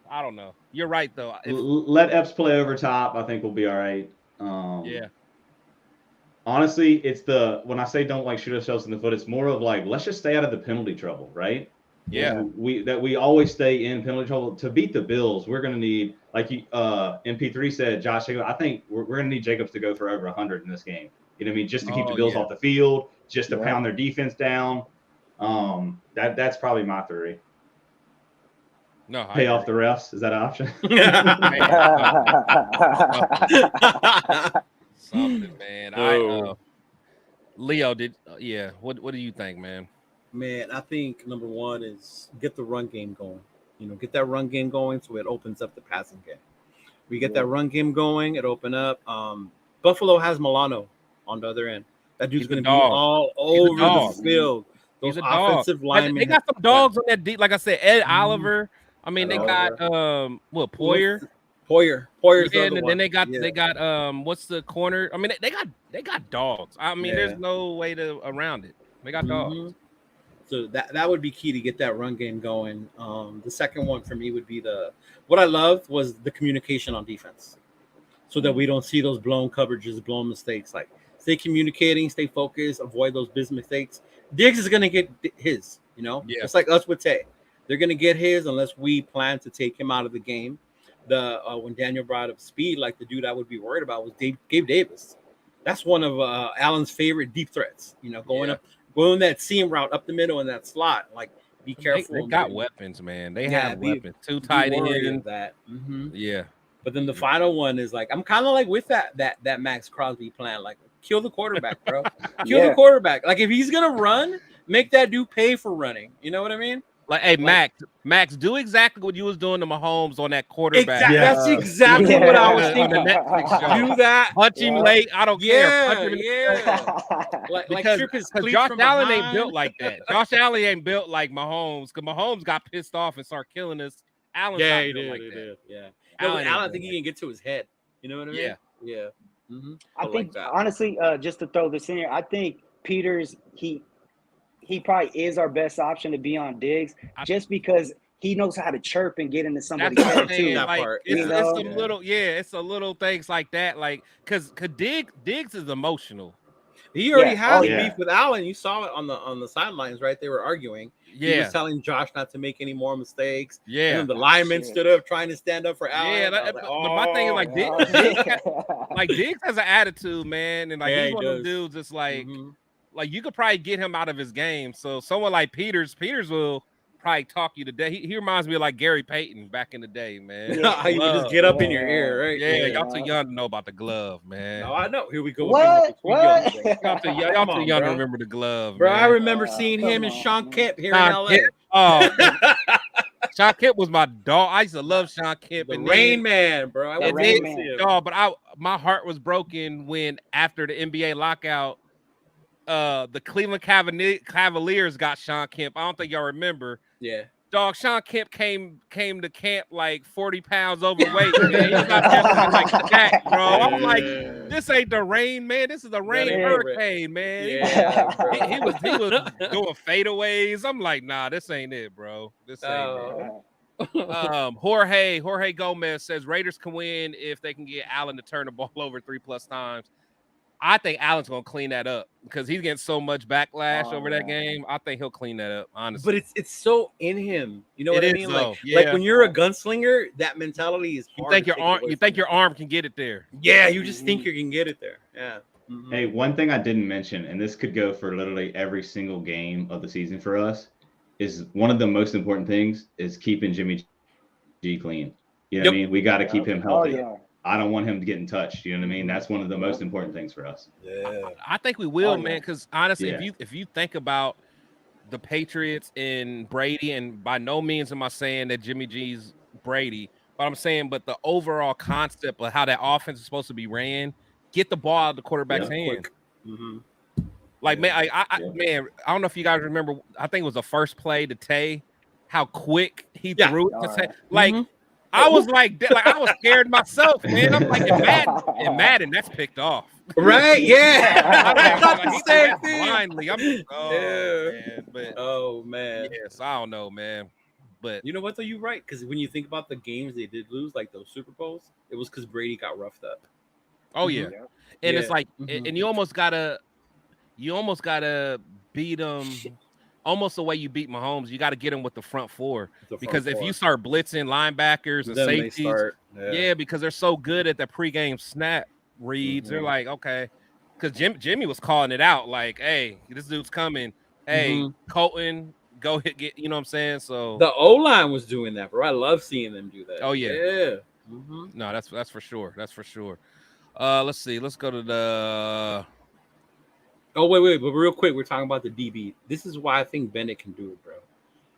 I don't know. You're right though. Let Epps play over top. I think we'll be all right. Yeah. Honestly, it's when I say don't like shoot ourselves in the foot, it's more of like let's just stay out of the penalty trouble, right? Yeah. We always stay in penalty trouble to beat the Bills. We're gonna need, like MP3 said, Josh. I think we're gonna need Jacobs to go for over 100 in this game. You know what I mean? Just to keep the Bills off the field, just to pound their defense down. That's probably my theory. No, pay off the refs. Is that an option? Something, man. Leo, what do you think, man? Man, I think number one is get the run game going. Get that run game going so it opens up the passing game. We get that run game going, it open up. Buffalo has Milano on the other end. That dude's going to be all over the field. Those offensive linemen. They got some dogs on that deep. Like I said, Ed Oliver. I mean, they got Poyer. Poyer's and then they got what's the corner? I mean, they got dogs. I mean, there's no way around it. They got dogs. So that would be key to get that run game going. The second one for me would be what I loved was the communication on defense, so that we don't see those blown coverages, blown mistakes. Like stay communicating, stay focused, avoid those business mistakes. Diggs is gonna get his, It's like us with Tay. They're gonna get his unless we plan to take him out of the game. When Daniel brought up speed, like the dude I would be worried about was Gabe Davis. That's one of Allen's favorite deep threats. Going that seam route up the middle in that slot. Like, be careful. They got weapons, man. They have weapons. 2 tight ends. That. Yeah. But then the final one is like, I'm kind of like with that Max Crosby plan. Like, kill the quarterback, bro. Kill the quarterback. Like, if he's gonna run, make that dude pay for running. You know what I mean? Like, hey, Max, do exactly what you was doing to Mahomes on that quarterback. That's exactly what I was thinking. Do that. Punch him late. I don't care. Because Josh Allen ain't built like that. Josh Allen ain't built like Mahomes. Because Mahomes got pissed off and started killing us. Allen's not built like that. Yeah. Allen, I think he can get to his head. You know what I mean? Yeah. Mm-hmm. I think, honestly, just to throw this in here, I think Peters, he probably is our best option to be on Diggs, just because he knows how to chirp and get into somebody's head too. It's a little things like that, like because Diggs is emotional. He already has beef with Allen. You saw it on the sidelines, right? They were arguing. He was telling Josh not to make any more mistakes. Yeah, and the lineman stood up trying to stand up for Allen. Yeah, but my thing is like Diggs has an attitude, man, and like he's one of those dudes that's like. Like you could probably get him out of his game. So someone like Peters will probably talk you to death. He reminds me of like Gary Payton back in the day, man. Yeah, you can just get up in your ear, right? Yeah, y'all too young to know about the glove, man. No, I know. Here we go. What? Y'all too young to remember the glove, bro. Man. I remember seeing him and Sean Kemp here in LA. Sean Kemp was my dog. I used to love Sean Kemp. The Rain Man, bro. But my heart was broken when after the NBA lockout. The Cleveland Cavaliers got Sean Kemp. I don't think y'all remember. Yeah. Dog, Sean Kemp came to camp like 40 pounds overweight. Man. He's not just like that, bro. I'm like, this ain't the rain, man. This is the rain hurricane, man. Yeah, he was doing fadeaways. I'm like, nah, this ain't it, bro. This ain't it. Jorge Gomez says Raiders can win if they can get Allen to turn the ball over 3+ times. I think Allen's gonna clean that up because he's getting so much backlash over that game. I think he'll clean that up, honestly. But it's so in him. You know what I mean? Like when you're a gunslinger, that mentality is hard. You think your arm can get it there. Yeah, you just think you can get it there. Yeah. Mm-hmm. Hey, one thing I didn't mention, and this could go for literally every single game of the season for us, is one of the most important things is keeping Jimmy G clean. You know what I mean? We got to keep him healthy. I don't want him to get in touch. You know what I mean? That's one of the most important things for us. Yeah. I think we will, Oh, yeah. man. Because honestly, Yeah. if you think about the Patriots and Brady, and by no means am I saying that Jimmy G's Brady, but I'm saying, but the overall concept of how that offense is supposed to be ran, get the ball out of the quarterback's hand. Mm-hmm. Like, man, Yeah. man, I don't know if you guys remember. I think it was the first play to Tay, how quick he Yeah. threw it to All Tay. right. Like, Mhm. I was like I was scared myself, man. I'm like, in Madden, that's picked off. Right? Yeah. I thought Like, the he same threw it thing. blindly. I'm like, oh Yeah. man, but Oh man. yes, I don't know, man. But You know what though? You're right. Because when you think about the games they did lose, like those Super Bowls, it was because Brady got roughed up. oh yeah, Yeah. and it's Yeah. like, Mhm. and you almost gotta beat them. Almost the way you beat Mahomes, you got to get him with the front four. The front Because if four. you start blitzing linebackers and then they safeties, start. yeah, because they're so good at the pregame snap reads. They're Mhm. like, okay, because Jimmy was calling it out, like, hey, this dude's coming. Hey, Mhm. Colton, go get, you know what I'm saying? So The O line was doing that, bro. I love seeing them do that. Oh, yeah. Yeah. Mm-hmm. no, that's for sure. That's for sure. Let's see. Let's go to the Oh wait, but real quick, we're talking about the DB. This is why I think Bennett can do it, bro.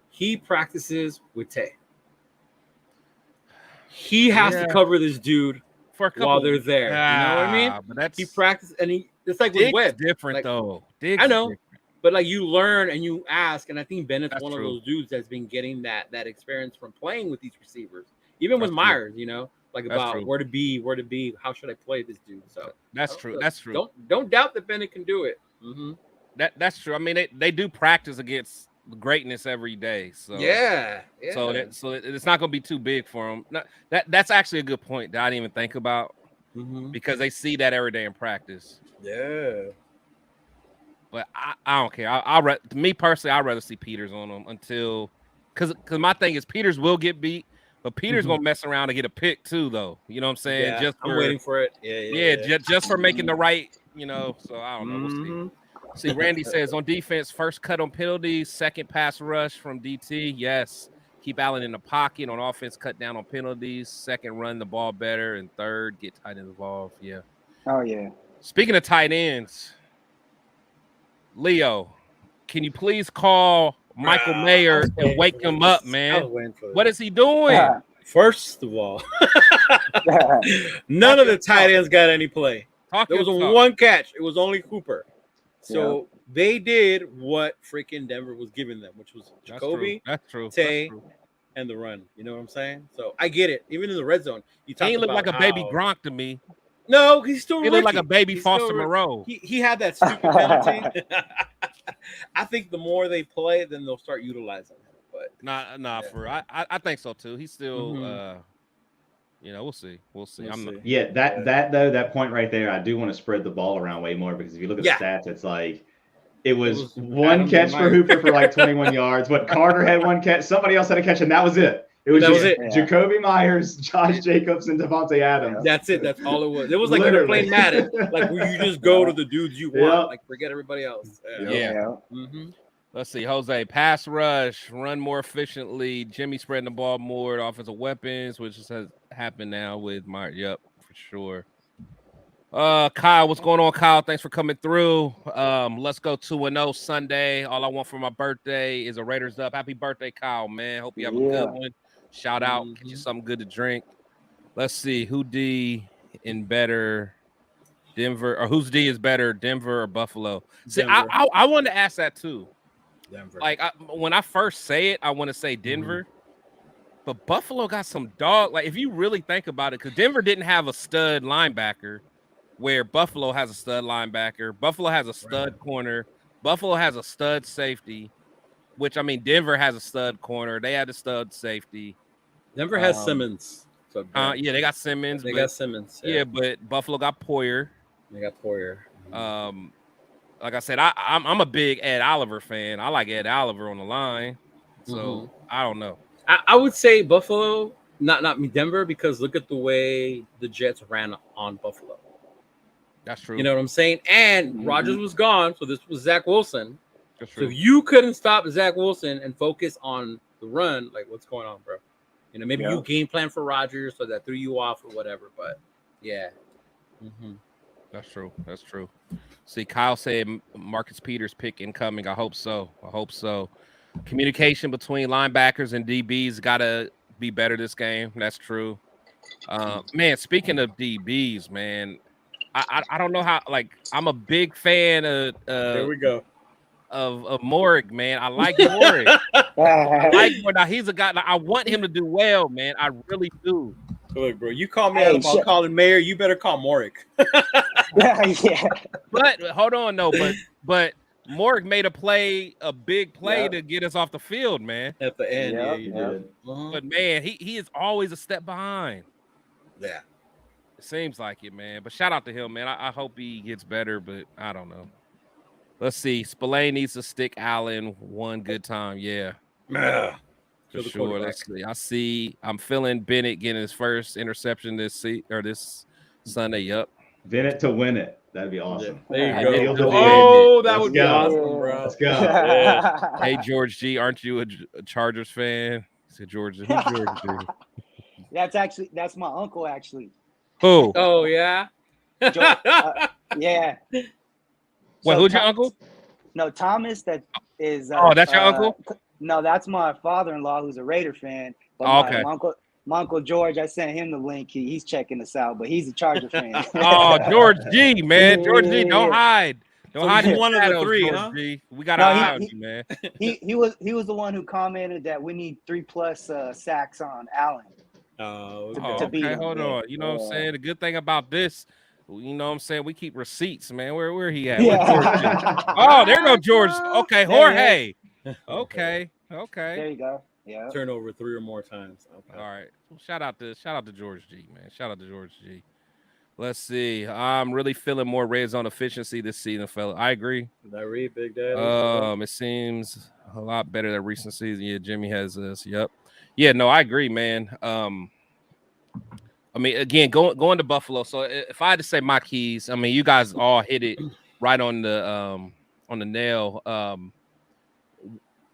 He practices with Tay. He has Yeah. to cover this dude for a couple while they're there. You know what I mean? But that's He practices, and it's like with Diggs Webb. different Like, though. Diggs I is know. different. But like you learn and you ask, and I think Bennett's That's one true. of those dudes that's been getting that experience from playing with these receivers, even with That's true. Myers. You know, like That's about true. where to be, how should I play this dude? So That's true. That's true. Don't doubt that Bennett can do it. Mm-hmm. That's true. I mean, they do practice against greatness every day. So Yeah. So it's not going to be too big for them. That's actually a good point that I didn't even think about Mm-hmm. because they see that every day in practice. Yeah. But I don't care. Me personally, I'd rather see Peters on them until because my thing is Peters will get beat, but Peters gonna mess around and get a pick too, though. You know what I'm saying? Yeah, Just I'm waiting for it. Yeah. just for making the right. You know, so I don't know. We'll see. Mhm. See, Randy says on defense, first cut on penalties, second pass rush from DT. Yes. Keep Allen in the pocket. On offense, cut down on penalties. Second, run the ball better. And third, get tight ends involved. Yeah. Oh yeah. Speaking of tight ends, Leo, can you please call Michael Mayer and wake him up, man? What is he doing? First of all, none of the tight ends got any play. There was one catch. It was only Cooper. So they did what freaking Denver was giving them, which was Jacoby, That's true. Tay, and the run. You know what I'm saying? So I get it. Even in the red zone, you He looked like a baby Gronk to me. No, he's still. He looked like a baby He's Foster still Moreau. He had that stupid penalty. I think the more they play, then they'll start utilizing him. But I think so too. He's still we'll see. Yeah, that point right there, I do want to spread the ball around way more because if you look at the stats, it's like it was one catch for Hooper for like 21 yards, but Carter had one catch, somebody else had a catch, and that was it. It was Jacoby Myers, Josh Jacobs, and Devontae Adams. That's it. That's all it was. It was like you're playing Madden, like where you just go to the dudes you want, like forget everybody else. Yeah. Mm-hmm. Let's see, Jose. Pass rush, run more efficiently. Jimmy spreading the ball more. Offensive weapons, which has happened now with Myers. Yep, for sure. Kyle, what's going on, Kyle? Thanks for coming through. Let's go 2-0 Sunday. All I want for my birthday is a Raiders up. Happy birthday, Kyle, man. Hope you have a good one. Shout out, get you something good to drink. Let's see, who D in better, Denver, or whose D is better, Denver or Buffalo? See, I wanted to ask that too. Denver. Like when I first say it, I want to say Denver, but Buffalo got some dog. Like if you really think about it, because Denver didn't have a stud linebacker, where Buffalo has a stud linebacker. Buffalo has a stud corner. Buffalo has a stud safety, which I mean Denver has a stud corner. They had a stud safety. Denver has Simmons. So they got Simmons. Got Simmons. Yeah, but Buffalo got Poyer. They got Poyer. Like I said, I'm a big Ed Oliver fan. I like Ed Oliver on the line. So I don't know. I would say Buffalo, not Denver, because look at the way the Jets ran on Buffalo. That's true. You know what I'm saying? And Rodgers was gone, so this was Zach Wilson. That's true. So if you couldn't stop Zach Wilson and focus on the run, like what's going on, bro? You know, maybe you game plan for Rodgers so that threw you off or whatever. But Yeah. Mm-hmm. That's true. That's true. See, Kyle said Marcus Peters pick incoming. I hope so. I hope so. Communication between linebackers and DBs got to be better this game. That's true. Man, speaking of DBs, man, I don't know how. Like, I'm a big fan of There we go. of Morrig, man. I like Morrig. I like him. Now he's a guy. Like, I want him to do well, man. I really do. Look, bro, you call me out about calling Mayer, you better call Morrig. Yeah. But hold on, no, but Morrig made a big play to get us off the field, man. At the end, Yeah, you yeah. did. But man, he is always a step behind. Yeah. It seems like it, man. But shout out to him, man. I hope he gets better, but I don't know. Let's see. Spillane needs to stick Allen one good time. Yeah. For sure. Let's see. I'm feeling Bennett getting his first interception this Sunday. Yep. Bennett to win it. That'd be awesome. There you go. Oh, that would be awesome, bro. Let's go. Yeah. Hey, George G, aren't you a Chargers fan? He said, George, who's George G? That's my uncle, actually. Who? Oh, yeah? Yeah. Wait, who's your uncle? No, Thomas. That is. That's your uncle? No, that's my father-in-law, who's a Raider fan. But okay. My uncle George, I sent him the link. He's checking us out, but he's a Charger fan. Oh, George G, man. George G, don't hide. Don't hide. He's one of the shadows, three, George huh? G. We got to eye on you, man. He was the one who commented that we need 3+ sacks on Allen. To beat him. Hold on. You know what I'm saying? The good thing about this, you know what I'm saying? We keep receipts, man. Where he at? Yeah. Oh, there go George. Okay, Jorge. Okay. There you go. Yeah. Turn over 3 or more times. Okay. All right. Well, shout out to George G, man. Shout out to George G. Let's see. I'm really feeling more red zone efficiency this season, fella. I agree. Did I read Big Daddy? It seems a lot better than recent season. Yeah, Jimmy has this. Yep. Yeah, no, I agree, man. I mean, again, going to Buffalo. So if I had to say my keys, I mean, you guys all hit it right on the nail.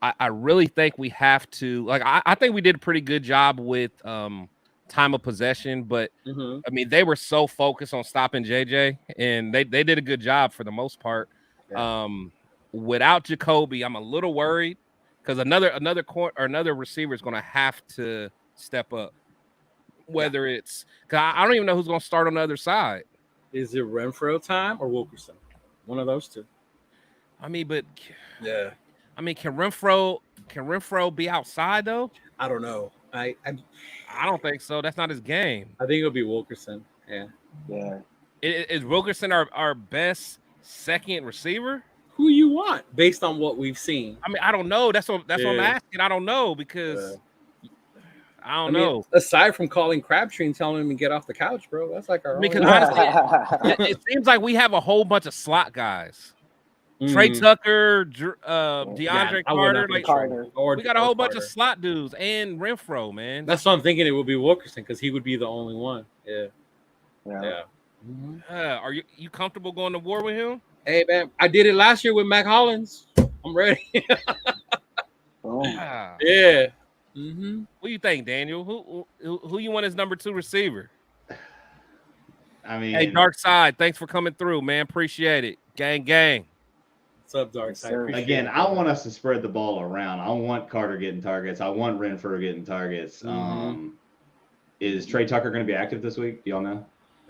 I really think we have to, like, I think we did a pretty good job with time of possession, but I mean, they were so focused on stopping JJ, and they did a good job for the most part. Yeah. Without Jacoby, I'm a little worried because another receiver is going to have to step up. Whether it's because I don't even know who's going to start on the other side. Is it Renfro time or Wilkerson? One of those two. I mean, but yeah. I mean, can Renfro be outside though? I don't know. I don't think so. That's not his game. I think it'll be Wilkerson. Yeah. Is Wilkerson our best second receiver? Who you want based on what we've seen? I mean, I don't know. That's what I'm asking. I don't know because I don't know. Aside from calling Crabtree and telling him to get off the couch, bro, that's like our. Because honestly, it seems like we have a whole bunch of slot guys. Trey Tucker, DeAndre Carter, we got a whole bunch of slot dudes and Renfro, man. That's what I'm thinking. It will be Wilkerson because he would be the only one. Yeah. Are you comfortable going to war with him? Hey man, I did it last year with Mac Hollins. I'm ready. Yeah. What do you think, Daniel? Who you want as number 2 receiver? I mean, hey, Dark Side, thanks for coming through, man. Appreciate it. Gang. What's up, Dark Side? Again, I want us to spread the ball around. I want Carter getting targets. I want Renfro getting targets. Is Trey Tucker going to be active this week? Do y'all know?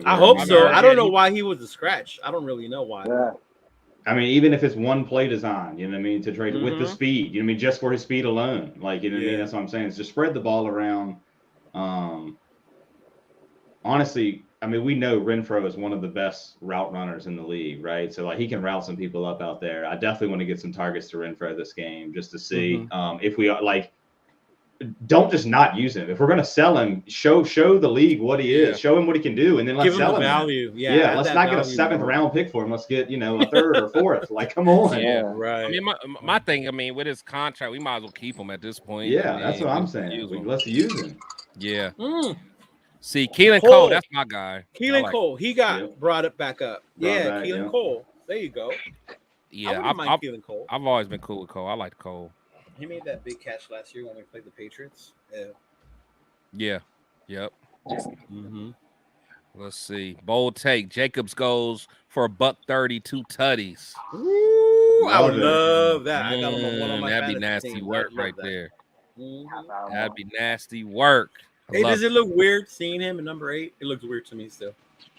I hope so. I don't know why he was a scratch. I don't really know why. Yeah. I mean, even if it's one play design, you know what I mean, to trade with the speed, you know what I mean, just for his speed alone. Like, you know what I mean? That's what I'm saying. It's just spread the ball around. Honestly, I mean, we know Renfro is one of the best route runners in the league, right? So, like, he can route some people up out there. I definitely want to get some targets to Renfro this game just to see if we are, like, don't just not use him. If we're going to sell him, show the league what he is. Show him what he can do, and then let's sell him. Value. Yeah, let's not get a 7th round pick for him. Let's get, a 3rd or 4th. Like, come on. Yeah, right. I mean, my thing, I mean, with his contract, we might as well keep him at this point. Yeah, that's what I'm saying. Let's use him. Yeah. See, Keelan Cole, that's my guy. Keelan Cole, he got brought it back up. Keelan Cole. There you go. Yeah, Keelan Cole. I've always been cool with Cole. I like Cole. He made that big catch last year when we played the Patriots. Yeah. Yep. Let's see. Bold take. Jacobs goes for $130, 2 tutties. Ooh, I would Love it. love that. I got him on one of my That'd be fantasy nasty teams. work I'd love right that. there. Mhm. That'd be nasty work. Hey, Love does it look weird seeing him at number 8? It looks weird to me still.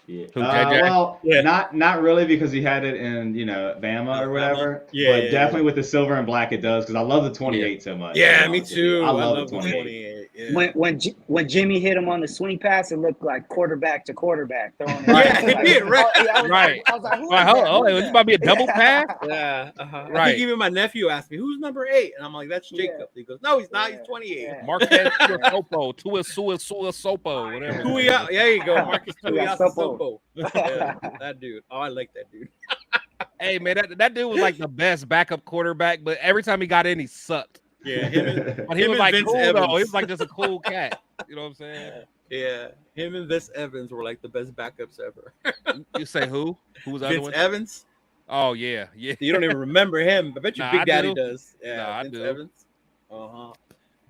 Yeah. Who, JJ? Well, Yeah. not really because he had it in Bama or whatever. Yeah, but yeah, definitely with the silver and black it does because I love the 28 so much. Yeah, to be me honest with you. too. I love the the 28. 28. Yeah. When Jimmy hit him on the swing pass, it looked like quarterback to quarterback throwing it. Yeah, it did, right. I was Right. I was like, who Right, is hold that? on. Who is Was this that? about to be a double pass? Yeah, I Right. think even my nephew asked me, "Who's number 8?" And I'm like, "That's Jacob." He goes, "No, he's not. He's 28." Yeah. Marquez Sopo, Sopo, whatever. There you go, Marcus Tuiasosopo. Sopo. Yeah, that dude. Oh, I like that dude. Hey man, that dude was like the best backup quarterback, but every time he got in, he sucked. Yeah, But he him was and like Vince cool though. Evans. He was like just a cool cat. You know what I'm saying? Yeah, him and Vince Evans were like the best backups ever. You say who? Who was the other Vince one? Evans. Oh yeah. You don't even remember him. I bet you Nah, Big I Daddy do. does. Yeah, Nah, I Vince do. Evans.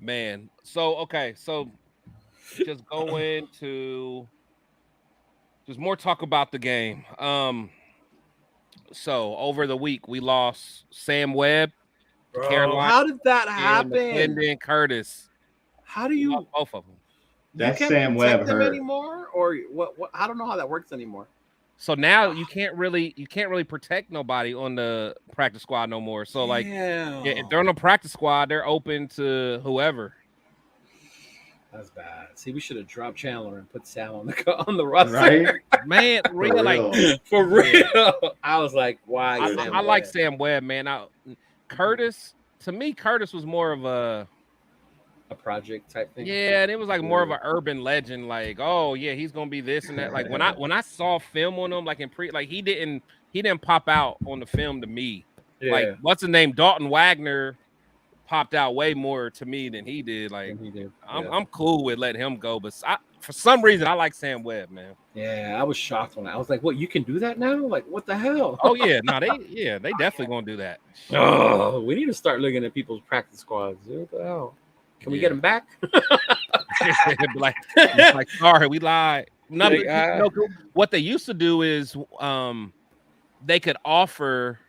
Man. So just go into just more talk about the game. So over the week we lost Sam Webb, Bro, Carolina, how did that and happen? McClendon Curtis. How do We you? lost both of them. That's you Sam can't Webb protect them hurt. anymore, or what? I don't know how that works anymore. So now you can't really protect nobody on the practice squad no more. So like yeah, if they're on the practice squad, they're open to whoever. that's bad. See, we should have dropped Chandler and put Sam on the roster. Right? Man, real like real. For real. I was like, why? I like Sam Webb, man. Curtis, to me, Curtis was more of a project type thing. and it was like more of an urban legend. Like, oh yeah, he's gonna be this and that. Like when I saw film on him, like he didn't pop out on the film to me. Yeah. Like what's the name? Dalton Wagner popped out way more to me than he did. Like He did. I'm cool with letting him go, but for some reason I like Sam Webb, man. Yeah, I was shocked when I was like, "What? You can do that now? Like, what the hell?" Oh yeah, no, they definitely gonna do that. Oh, we need to start looking at people's practice squads. What the hell? Can we get them back? like sorry, we lied. What they used to do is they could offer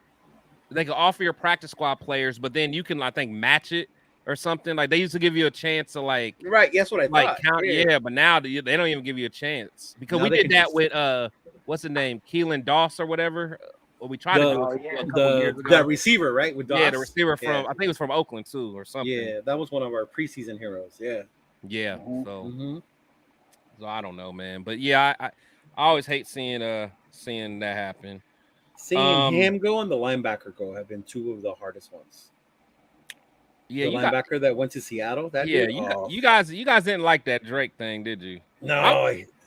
your practice squad players, but then you can, I think, match it or something. Like they used to give you a chance to like Right, that's what I thought. Count, but now they don't even give you a chance because Now we they did can that just- with what's the name, Keelan Doss or whatever. Well, we tried to do it a couple years ago. the receiver, right? With Doss? Yeah, the receiver from Yeah. I think it was from Oakland too or something. Yeah, that was one of our preseason heroes. Yeah. Yeah. Mm-hmm. So I don't know, man. But yeah, I always hate seeing that happen. Seeing him go and the linebacker go have been two of the hardest ones. Yeah, the linebacker that went to Seattle. That yeah, dude, you guys didn't like that Drake thing, did you? No,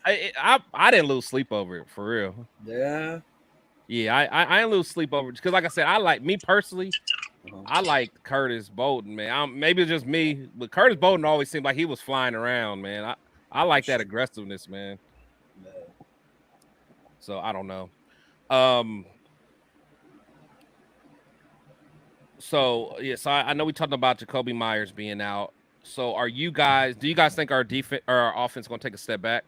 I didn't lose sleep over it for real. Yeah. Yeah, I didn't lose sleep over it because, like I said, I like me personally. I like Curtis Bolton, man. Maybe it's just me, but Curtis Bolton always seemed like he was flying around, man. I like that aggressiveness, man. So I don't know. So I know we talked about Jacoby Myers being out. So do you guys think our defense or our offense is going to take a step back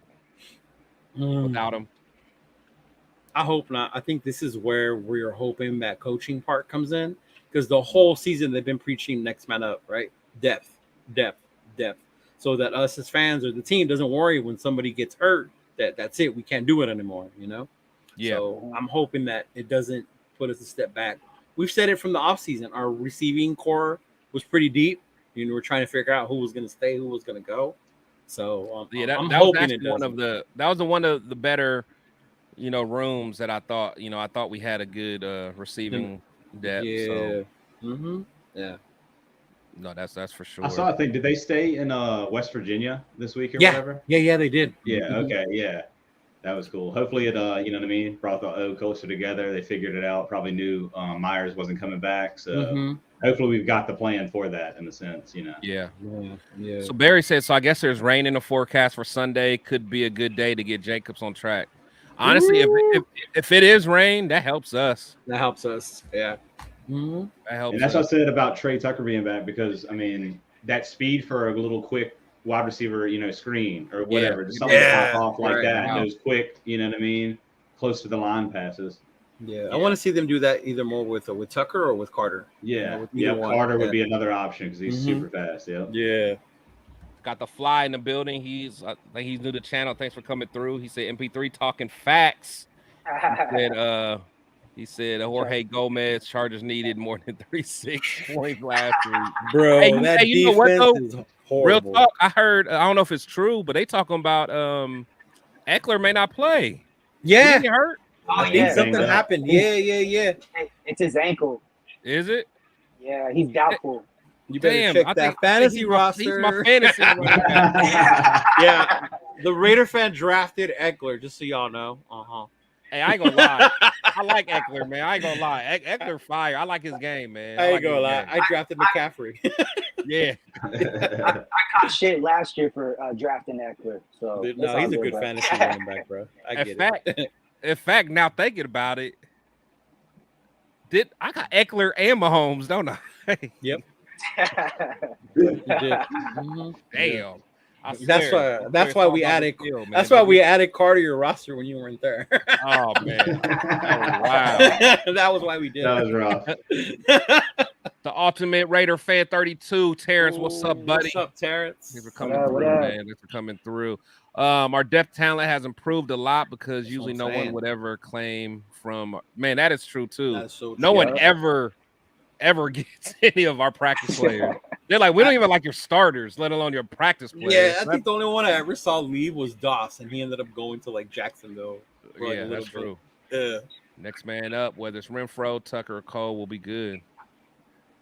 without him? I hope not. I think this is where we're hoping that coaching part comes in, because the whole season they've been preaching next man up, right? Depth, so that us as fans or the team doesn't worry when somebody gets hurt that's it, we can't do it anymore, Yeah. So I'm hoping that it doesn't put us a step back. We've said it from the offseason. Our receiving core was pretty deep. We're trying to figure out who was going to stay, who was going to go. So I'm hoping it does. That was one of the better, rooms that I thought. I thought we had a good receiving depth. Yeah. So. Yeah. No, that's for sure. I saw a thing. Did they stay in West Virginia this week or Yeah. whatever? Yeah, they did. Yeah. Mhm. Okay. Yeah. That was cool. Hopefully it, you know what I mean, brought the O closer together. They figured it out. Probably knew Myers wasn't coming back. So hopefully we've got the plan for that in a sense, Yeah. Yeah. So Barry said, so I guess there's rain in the forecast for Sunday. Could be a good day to get Jacobs on track. Honestly, if it is rain, that helps us. That helps us. Yeah. Mm-hmm. That helps. And that's what I said about Trey Tucker being back, because I mean that speed for a little quick wide receiver, screen or whatever, just something Yeah. to pop off like Right. that. Wow. Those quick, you know what I mean, close to the line passes. Yeah, I want to see them do that either more with Tucker or with Carter. Yeah, with either one. Carter Yeah. would be another option because he's Mhm. super fast. Yeah. Yeah. Got the fly in the building. I think he's new to the channel. Thanks for coming through. He said MP3 talking facts. He said Jorge Gomez Chargers needed more than 36 points last week. Bro, Hey, that you know what, defense though? is horrible. Real talk. I heard. I don't know if it's true, but they talking about Eckler may not play. Yeah. Did he get hurt? Oh, I think yeah. something happened. Yeah. It's his ankle. Is it? Yeah, he's doubtful. You better Damn, check I that think fantasy he's roster. My fantasy running back. Yeah, the Raider fan drafted Eckler, just so y'all know. Hey, I ain't gonna lie. I like Eckler, man. I ain't gonna lie. Eckler fire. I like his game, man. I ain't like gonna his lie. game. I drafted McCaffrey. Yeah. I caught shit last year for drafting Eckler. So Dude, it's no, all he's a good bro. fantasy running back, bro. I get it. In fact, now thinking about it, I got Eckler and Mahomes, don't I? Yep. You did. Damn. I That's swear. why. That's why we added. Field, That's why we added Carter to your roster when you weren't there. Oh man. Wow. That was why we did. That was rough. The Ultimate Raider Fan 32, Terrence. What's up, buddy? What's up, Terrence? Thanks for coming What through, up? man. Thanks for coming through. Our depth talent has improved a lot because That's usually what no I'm one saying. would ever claim from. Man, that is true too. That is so No true. one ever gets any of our practice players. They're like, we don't even like your starters, let alone your practice players. Yeah, I think the only one I ever saw leave was Doss, and he ended up going to like Jacksonville. For, like, Yeah, a that's little true. bit. Yeah. Next man up, whether it's Renfro, Tucker, or Cole, will be good.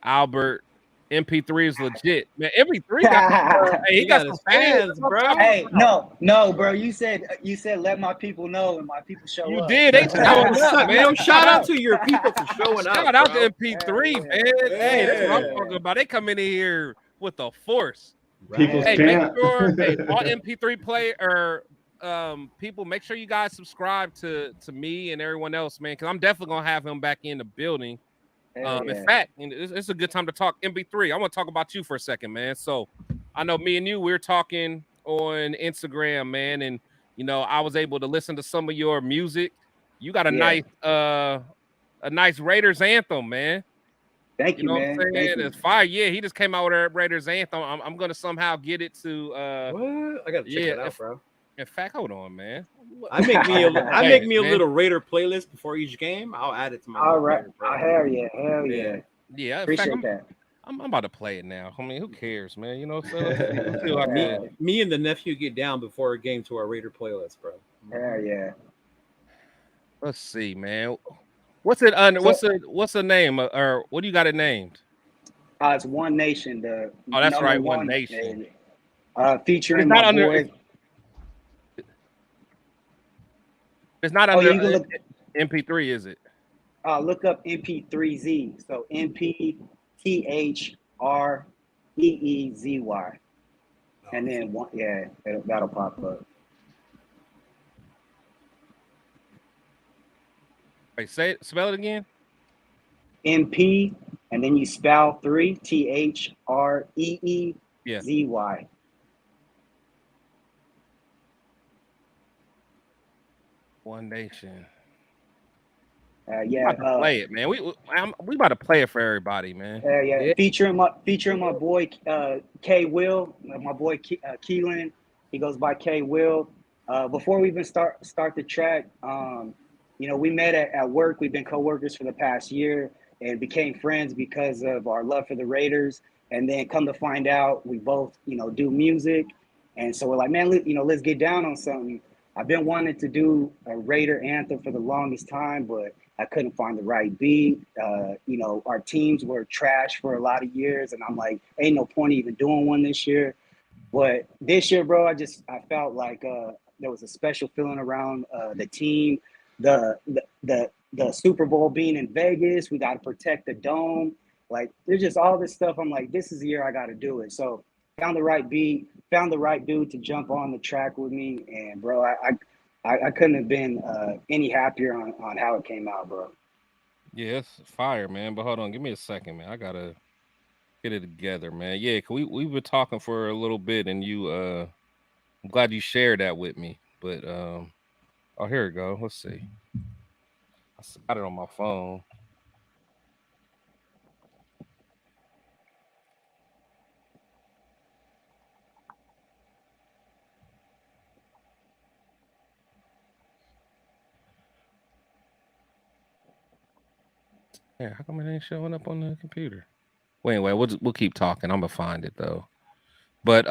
Albert, MP3 is legit. Man, MP3 got hey, he got some his fans, bro. Hey, no, bro. You said let my people know, and my people show You up. did. They showing What's up, up, man. you know, shout out to your people for showing up. Shout out bro. to MP3, Yeah. man. Hey, that's what I'm Yeah. talking about. They come in here with a force. People's Hey, champ. make sure, hey, all MP3 play or people, make sure you guys subscribe to me and everyone else, man, because I'm definitely gonna have him back in the building. In fact, it's a good time to talk MP3. I want to talk about you for a second, man. So I know me and you, we're talking on Instagram, man, and I was able to listen to some of your music. You got a nice Raiders anthem, man. Thank you, know man. what I'm saying? Thank you. It's fire. Yeah, he just came out with a Raiders anthem. I'm gonna somehow get it to What? I gotta check that out, bro. in fact, hold on, man. I make me a man. little Raider playlist before each game. I'll add it to my. All right. Raider Hell yeah. Yeah, in Appreciate fact, that. I'm about to play it now. I mean, who cares, man? You know what I'm saying? Let's see what I can. Me and the nephew get down before a game to our Raider playlist, bro. Hell yeah. Let's see, man. What's it under? What's the name? Or what do you got it named? It's One Nation. The That's number right, One Nation. Featuring It's not my under- boy. It's not Oh, under you can look. MP3, is it? Look up MP3Z. So MPTHREEZY, and then one. Yeah, that'll pop up. Wait, spell it again. MP, and then you spell 3 THREEZY. One Nation. Yeah. Play it, man. We about to play it for everybody, man. Yeah. Featuring my boy K Will, my boy Keelan. He goes by K Will. Before we even start the track, we met at work. We've been co-workers for the past year and became friends because of our love for the Raiders. And then come to find out, we both do music, and so we're like, man, let's get down on something. I've been wanting to do a Raider anthem for the longest time, but I couldn't find the right beat. Our teams were trash for a lot of years, and I'm like, ain't no point even doing one this year. But this year, bro, I felt like there was a special feeling around the team. The Super Bowl being in Vegas, we got to protect the dome. Like, there's just all this stuff. I'm like, this is the year I got to do it. So found the right beat, found the right dude to jump on the track with me, and bro, I couldn't have been any happier on how it came out, bro. Yeah, it's fire, man. But hold on, give me a second, man. I gotta get it together, man. Yeah, 'cause we were talking for a little bit, and you I'm glad you shared that with me. But oh, here we go. Let's see. I got it on my phone. Yeah, how come it ain't showing up on the computer? Well, anyway, we'll keep talking. I'm gonna find it though. But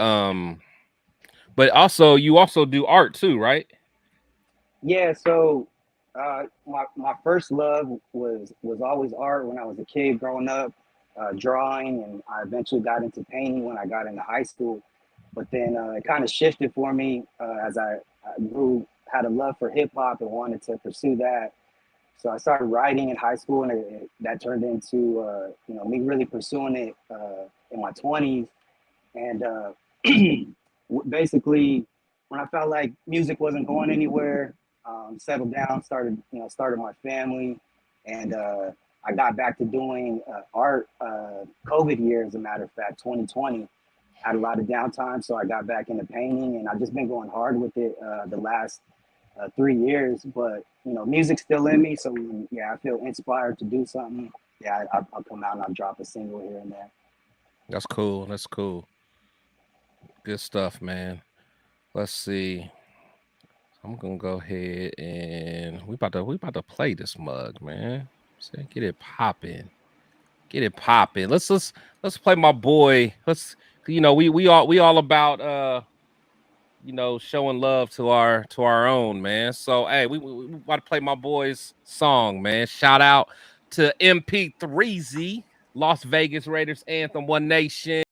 also you also do art too, right? Yeah, so my first love was always art when I was a kid growing up, drawing, and I eventually got into painting when I got into high school. But then it kind of shifted for me as I grew, had a love for hip hop and wanted to pursue that. So I started writing in high school, and that turned into me really pursuing it in my 20s. And basically, when I felt like music wasn't going anywhere, settled down, started my family, and I got back to doing art. COVID year, as a matter of fact, 2020, had a lot of downtime, so I got back into painting, and I've just been going hard with it the last 3 years. But music's still in me, so yeah, I feel inspired to do something. Yeah, I'll come out and I'll drop a single here and there. That's cool. That's cool. Good stuff, man. Let's see. I'm gonna go ahead and we about to play this mug, man. So get it popping. Get it popping. Let's play my boy. We all about showing love to our own, man. So hey, we about to play my boy's song, man. Shout out to MP3Z, Las Vegas Raiders anthem, One Nation.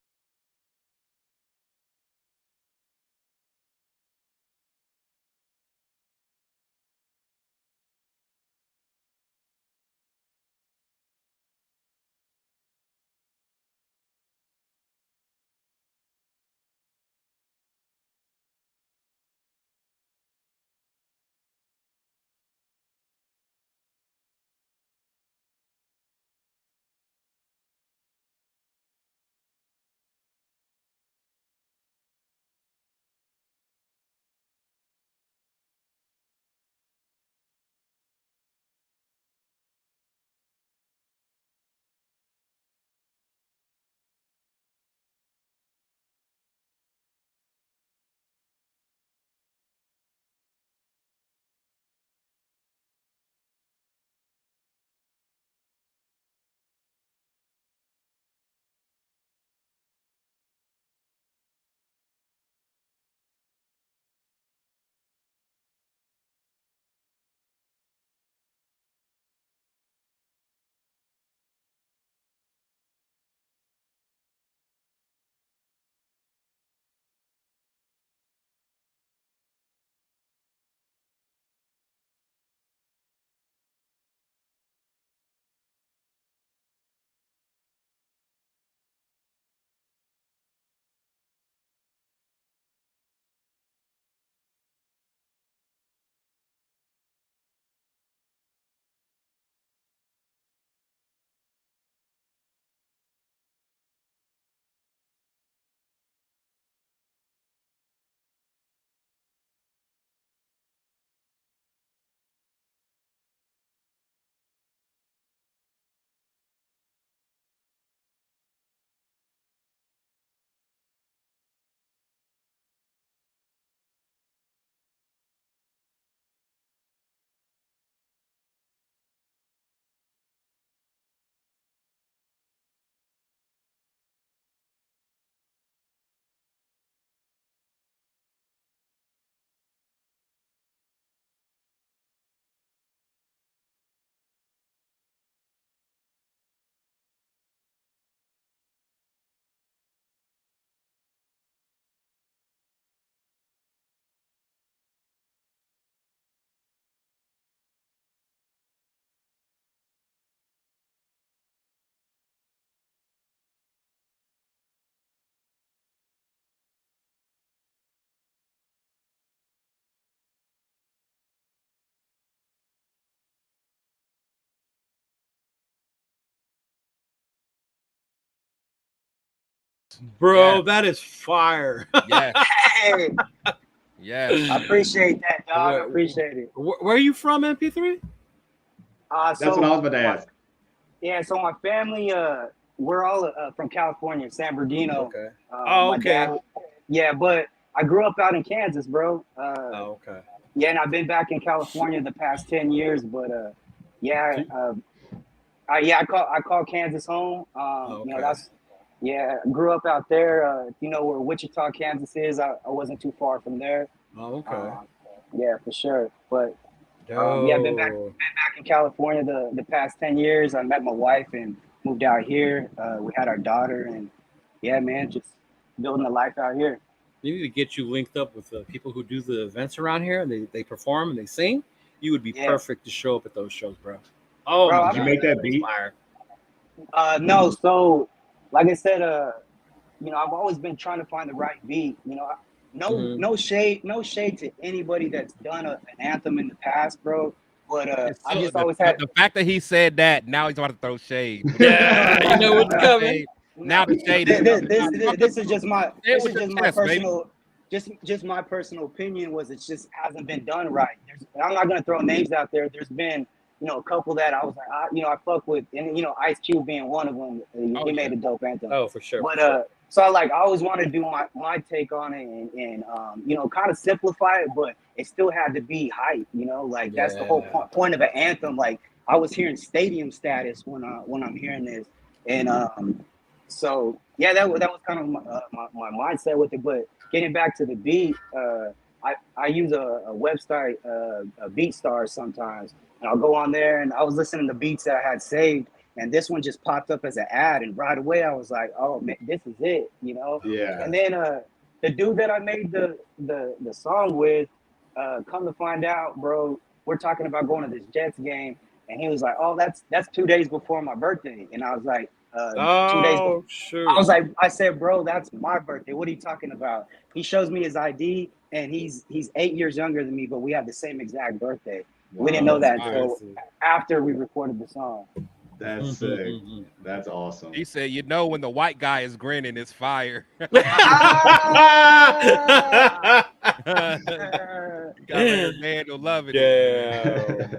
Bro, Yeah. that is fire. Yes. Hey, Yes. I appreciate that, dog. I Where- appreciate it. Where are you from, MP3? That's what I was about to ask. Yeah, so my family, we're all from California, San Bernardino. Okay. My Okay. dad, yeah, but I grew up out in Kansas, bro. Okay. Yeah, and I've been back in California the past 10 years, but I call Kansas home. You know, that's grew up out there. You know where Wichita, Kansas is. I wasn't too far from there. Oh, okay. Yeah, for sure. But I've been back in California the past 10 years. I met my wife and moved out here. We had our daughter, and yeah, man, just building a life out here. You need to get you linked up with the people who do the events around here, and they perform and they sing. You would be perfect to show up at those shows, bro. Oh, Bro, Did you make that beat? Fire. No, so like I said, you know, I've always been trying to find the right beat. You know, no shade to anybody that's done an anthem in the past, bro. But I just always had the fact that he said that. Now he's about to throw shade. Yeah, you know what's coming. Now the shade. This is just my personal. Baby. Just my personal opinion was it just hasn't been done right. I'm not gonna throw names out there. There's been, you know, a couple that I was like, I fuck with, and you know, Ice Cube being one of them. He made a dope anthem. Oh, for sure. But so I always wanted to do my take on it and you know, kind of simplify it, but it still had to be hype. You know, like that's the whole point of an anthem. Like I was hearing stadium status when I'm hearing this, and so yeah, that was kind of my mindset with it. But getting back to the beat, I use a website, a BeatStars sometimes, and I'll go on there and I was listening to beats that I had saved, and this one just popped up as an ad, and right away I was like, oh man, this is it, you know? Yeah. And then the dude that I made the song with, come to find out, bro, we're talking about going to this Jets game, and he was like, oh, that's 2 days before my birthday, and I was like, 2 days before. Sure. I said, bro, that's my birthday. What are you talking about? He shows me his ID, and he's 8 years younger than me, but we have the same exact birthday. Wow, we didn't know that that's until crazy. after we recorded the song. That's sick. That's awesome. He said, you know, when the white guy is grinning, it's fire. Man, will love it. Yeah,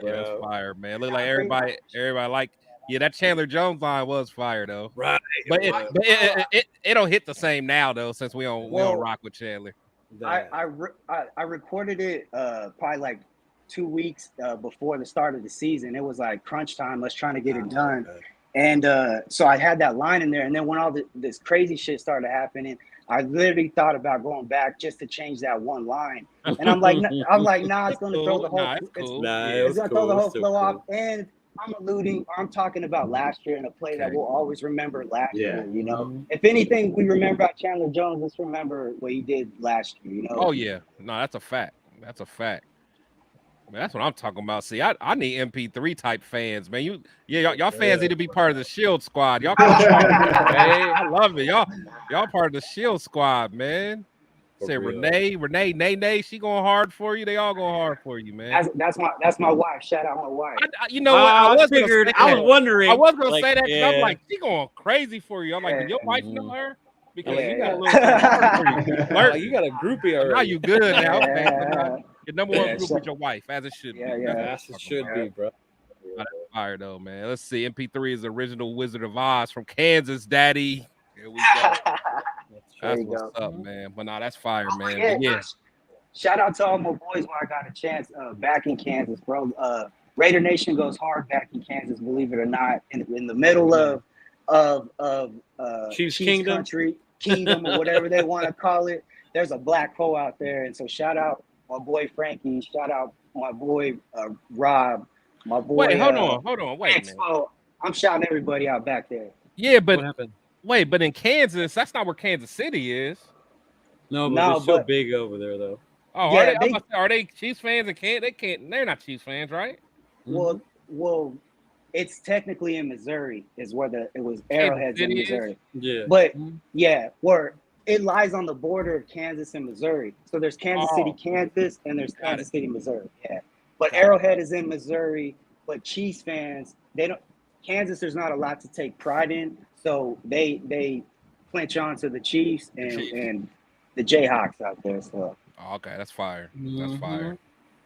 That's fire, man. Look like everybody like. Yeah, that Chandler Jones line was fire though. Right. But it don't hit the same now though, since we don't rock with Chandler. I recorded it probably like 2 weeks before the start of the season. It was like crunch time, us trying to get it done. And so I had that line in there, and then when all this crazy shit started happening, I literally thought about going back just to change that one line. And I'm like, nah, it's gonna throw the whole it's gonna throw the whole flow off. And I'm talking about last year in a play that we'll always remember last year, you know. If anything we remember about Chandler Jones, let's remember what he did last year, you know. Oh yeah. No, that's a fact. That's a fact. Man, that's what I'm talking about. See, I need MP3 type fans, man. Y'all fans need to be part of the Shield Squad. Y'all, I love it. Y'all part of the Shield Squad, man. Say Renee, Nay, she going hard for you. They all going hard for you, man. That's my wife. Shout out my wife. You know what? I was wondering. I was gonna say that because I'm like, she going crazy for you. I'm like, did your wife know her? Because you got a little hard for you. You got a groupie already. Now you good now. Okay. Your number one group with your wife, as it should be. As it should be, bro. That's fire though, man. Let's see. MP3 is the original Wizard of Oz from Kansas, Daddy. Here we go. That's what's up, man. But that's fire, man. Yeah. Shout out to all my boys when I got a chance back in Kansas, bro. Raider Nation goes hard back in Kansas, believe it or not. In the middle of Chiefs Kingdom or whatever they want to call it. There's a black hole out there, and so shout out my boy Frankie. Shout out my boy Rob. My boy. Wait, hold on. Wait a minute. I'm shouting everybody out back there. Yeah, but what happened? Wait, but in Kansas, that's not where Kansas City is. No, but they're so big over there, though. Oh, yeah, are they Chiefs fans? They're not Chiefs fans, right? Well, it's technically in Missouri, is where it was Arrowhead's in Missouri. Yeah. But where it lies on the border of Kansas and Missouri. So there's Kansas City, Kansas, and there's Kansas City, Missouri. Yeah. But Arrowhead is in Missouri. But Chiefs fans, Kansas, there's not a lot to take pride in. So they clinch on to the Chiefs and the Jayhawks out there. So Oh, okay, that's fire. That's fire.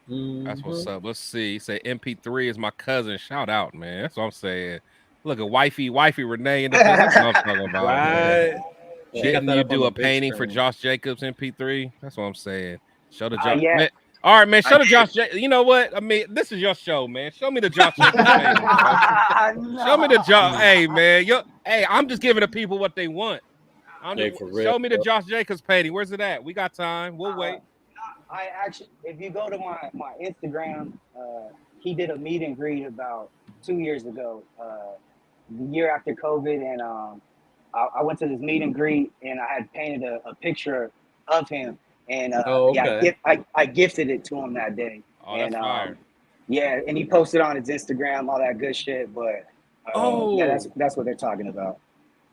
Mm-hmm. That's what's up. Let's see. He said MP3 is my cousin. Shout out, man. That's what I'm saying. Look at wifey Renee in the building. That's what I'm talking about. Right. Didn't you do a painting for Josh Jacobs MP3? That's what I'm saying. Show the Josh. yeah. Man. All right, man. Show the Josh. You know what? I mean, this is your show, man. Show me the Josh Jacobs painting. No. Show me the Josh. Hey, man. Hey, I'm just giving the people what they want. Show me the Josh Jacobs painting. Where's it at? We got time. We'll wait. I actually, if you go to my Instagram, he did a meet and greet about 2 years ago, the year after COVID, and I went to this meet and greet, and I had painted a picture of him, and I gifted it to him that day. Oh, that's fire. Yeah, and he posted on his Instagram, all that good shit. But yeah, that's what they're talking about.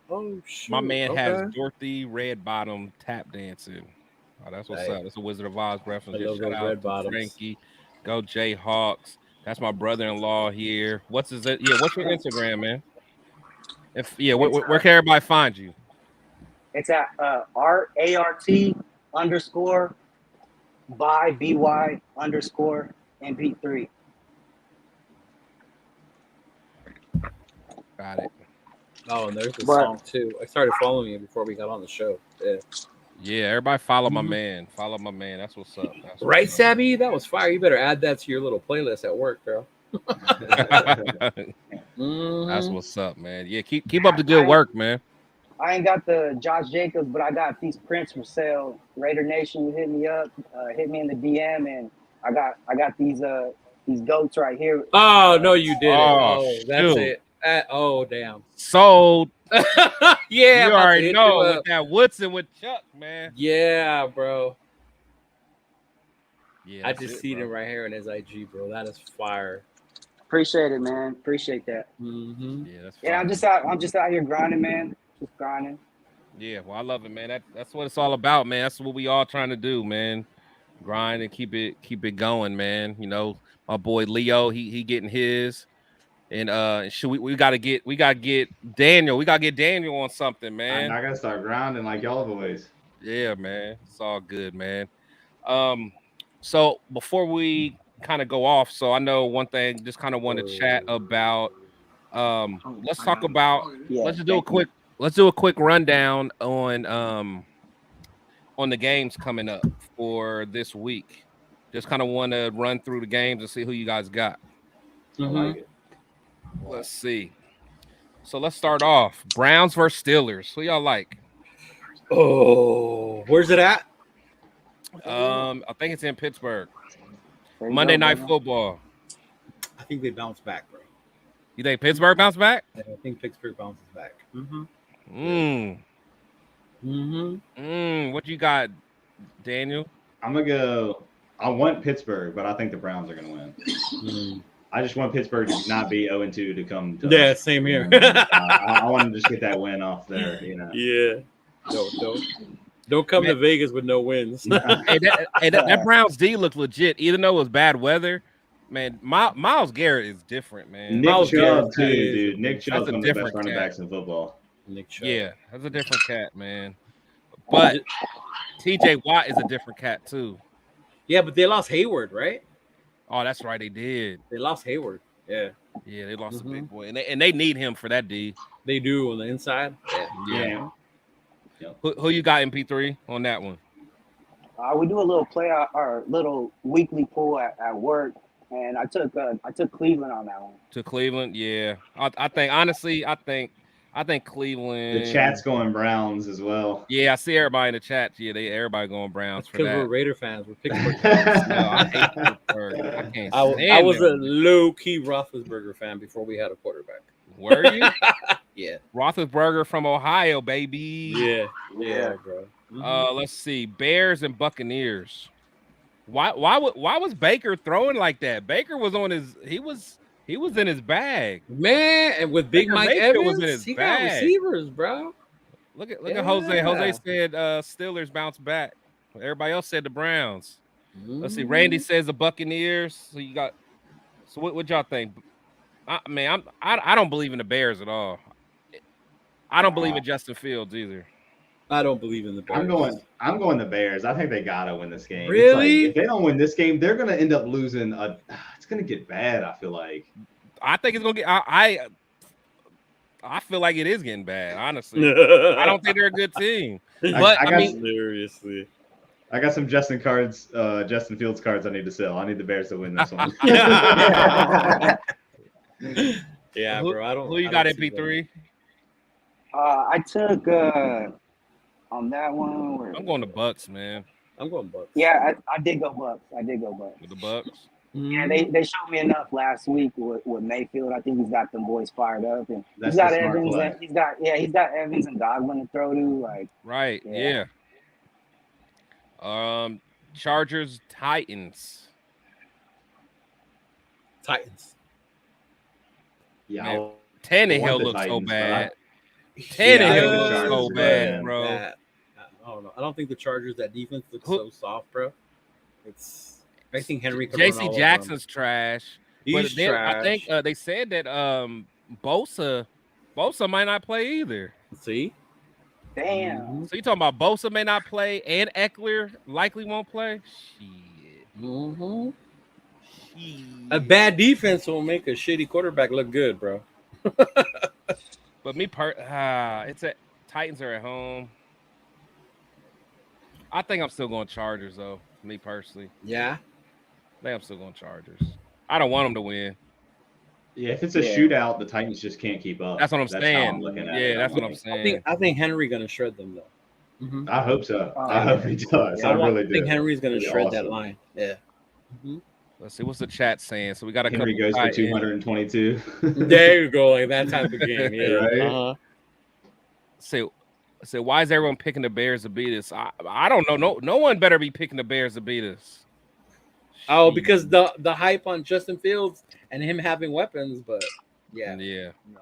Oh shoot. My man has Dorothy Redbottom tap dancing. Oh, that's what's up. That's a Wizard of Oz reference. Shout out to Frankie. Go Jayhawks. That's my brother-in-law here. What's your Instagram, man? Where can everybody find you? It's at RART_by_BY_MP3. Got it. Oh, and there's the song too. I started following you before we got on the show. Yeah, everybody follow my man. Follow my man. That's what's up. Right, Sabby? That was fire. You better add that to your little playlist at work, girl. That's what's up, man. Yeah, keep up the good work, man. I ain't got the Josh Jacobs, but I got these prints for sale. Raider Nation hit me up, hit me in the DM, and I got these goats right here. Oh no, you didn't. Oh, that's it. Oh damn. Sold. Yeah, you already know with that Woodson with Chuck, man. Yeah, bro. Yeah, I just see them right here in his IG, bro. That is fire. Appreciate it, man. Appreciate that. Mm-hmm. Yeah, that's fire. Yeah, I'm just out here grinding, man. Just grinding. Yeah, well, I love it, man. That's what it's all about, man. That's what we all trying to do, man. Grind and keep it going, man. You know, my boy Leo, he getting his. And we gotta get Daniel. We gotta get Daniel on something, man. I gotta start grinding like y'all boys. Yeah, man. It's all good, man. So before we kind of go off, so I know one thing, just kind of want to chat about. Let's talk about. Let's do a quick rundown on the games coming up for this week. Just kind of want to run through the games and see who you guys got. Mm-hmm. I like it. Let's see. So let's start off. Browns versus Steelers. Who y'all like? Oh, where's it at? I think it's in Pittsburgh. Monday Night Football. I think they bounce back, bro. You think Pittsburgh bounce back? Yeah, I think Pittsburgh bounces back. What you got, Daniel? I'm gonna go. I want Pittsburgh, but I think the Browns are gonna win. I just want Pittsburgh to not be 0-2 to come to us. Same here. I want to just get that win off there, you know. Yeah. Don't come to Vegas with no wins. that Browns D looked legit, even though it was bad weather. Man, Myles Garrett is different, man. Nick Chubb too, dude. Nick Chubb's one of the best different running cat. backs in football. Nick Chubb. Yeah, that's a different cat, man. But TJ Watt is a different cat too. Yeah, but they lost Hayward, right? Oh, that's right, they did. They lost Hayward. Yeah. Yeah, they lost a big boy, and they need him for that D. They do on the inside. Yeah. Who you got in P3 on that one? We do a little our little weekly pool at work, and I took Cleveland on that one. To Cleveland, yeah. I think honestly, I think Cleveland. The chat's going Browns as well. Yeah, I see everybody in the chat. Yeah, everybody going Browns for that. Because we're Raider fans. We're Pittsburgh fans. No, I hate Pittsburgh. I can't stand I was a low-key Roethlisberger fan before we had a quarterback. Were you? Yeah. Roethlisberger from Ohio, baby. Yeah, bro. Let's see. Bears and Buccaneers. Why was Baker throwing like that? Baker was on his he was in his bag. Man, and with Big Mike Evans, was in his he bag. got receivers, bro. Look at Jose. Jose said Steelers bounce back. Everybody else said the Browns. Let's see. Randy says the Buccaneers. So you got. So what y'all think? I don't believe in the Bears at all. I don't believe in Justin Fields either. I don't believe in the Bears. I'm going the Bears. I think they gotta win this game. Really? It's like, if they don't win this game, they're gonna end up losing. It's gonna get bad. I feel like. I think it's gonna get. I feel like it is getting bad. Honestly, I don't think they're a good team. But I mean, seriously, I got some Justin Fields cards I need to sell. I need the Bears to win this one. Yeah, bro. I don't. Who you got at P3? I took on that one. I'm going to Bucks, man. I'm going Bucks. Yeah, I did go Bucks. With the Bucks. Yeah, they showed me enough last week with Mayfield. I think he's got them boys fired up, and That's he's got the smart Evans. play. He's got Evans and Godwin to throw to. Like, Right. Yeah. Chargers, Titans. Titans. Yeah, Man, want Tannehill the looks so Titans, bad. Yeah, Tannehill the looks so Chargers, bad, man. bro. Yeah. I don't know. I don't think the Chargers, that defense looks so soft, bro. I think Henry could run all J.C. over Jackson's trash. He's But then trash. I think they said that Bosa might not play either. See? damn. So you talking about Bosa may not play and Eckler likely won't play? Shit. Mm-hmm. A bad defense will make a shitty quarterback look good, bro. But it's at Titans are at home. I think I'm still going Chargers though. Me personally, Yeah. I think I'm still going Chargers. I don't want them to win. Yeah, if it's a shootout, the Titans just can't keep up. That's what I'm how saying. looking at Yeah, it. that's what I'm saying. I think Henry gonna shred them though. Mm-hmm. I hope so. I hope he does. I really do. I think Henry's gonna It'd be shred that awesome. line. Yeah. Let's see what's the chat saying. So we got a Henry couple goes for tight ends. 222. There you go, like that type of game. Yeah. Right? Say why is everyone picking the Bears to beat us? I don't know. No one better be picking the Bears to beat us. Oh, because the hype on Justin Fields and him having weapons, but yeah. Yeah. No.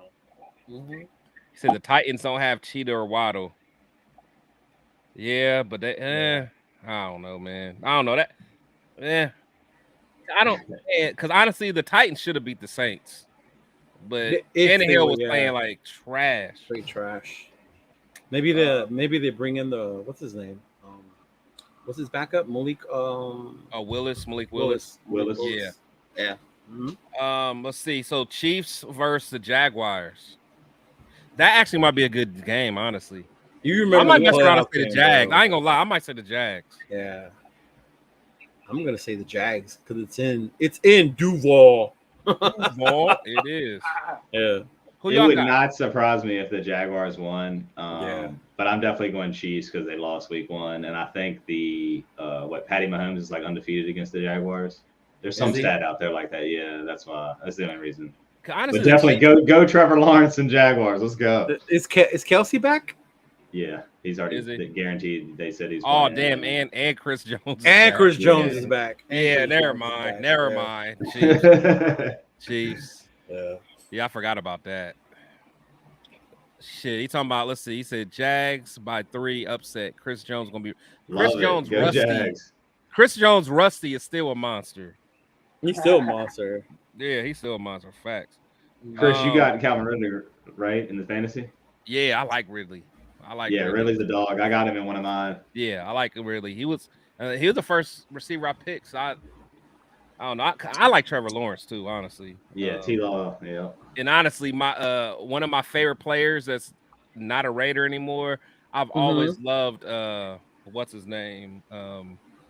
Mm-hmm. He said the Titans don't have Cheetah or Waddle. Yeah, but they I don't know, man. I don't know that. I don't, because honestly, the Titans should have beat the Saints, but Tannehill was playing like trash. Straight trash. Maybe they bring in what's his name? What's his backup? Malik Willis. Willis. Yeah. Yeah. Mm-hmm. Let's see. So Chiefs versus the Jaguars. That actually might be a good game, honestly. You remember? I might mess around and say the Jags. I ain't gonna lie. I might say the Jags. Yeah. I'm gonna say the Jags because it's in Duval. Duval, it is. Yeah. Who It y'all would got? not surprise me if the Jaguars won. Yeah. But I'm definitely going Chiefs because they lost week 1, and I think the Patty Mahomes is like undefeated against the Jaguars. There's some stat out there like that. Yeah, that's the only reason. Honestly, But definitely go Trevor Lawrence and Jaguars. Let's go. Is Kelsey back? Yeah, he's already guaranteed. They said he's. Oh playing. damn, and Chris Jones. And back. Chris Jones is back. Yeah, never mind. Never mind. Chiefs. Yeah, I forgot about that. Shit, he talking about. Let's see. He said Jags by 3 upset. Chris Jones gonna be. Chris Jones Go rusty. Jags. Chris Jones rusty is still a monster. He's still a monster. Yeah, he's still a monster. Facts. Chris, you got Calvin Ridley right in the fantasy. Yeah, I like Ridley. Ridley's a dog. I got him in one of mine. Yeah, I like Ridley. He was the first receiver I picked. So I don't know. I like Trevor Lawrence too, honestly. Yeah, T-Law. Yeah. And honestly, my one of my favorite players that's not a Raider anymore. I've always loved what's his name?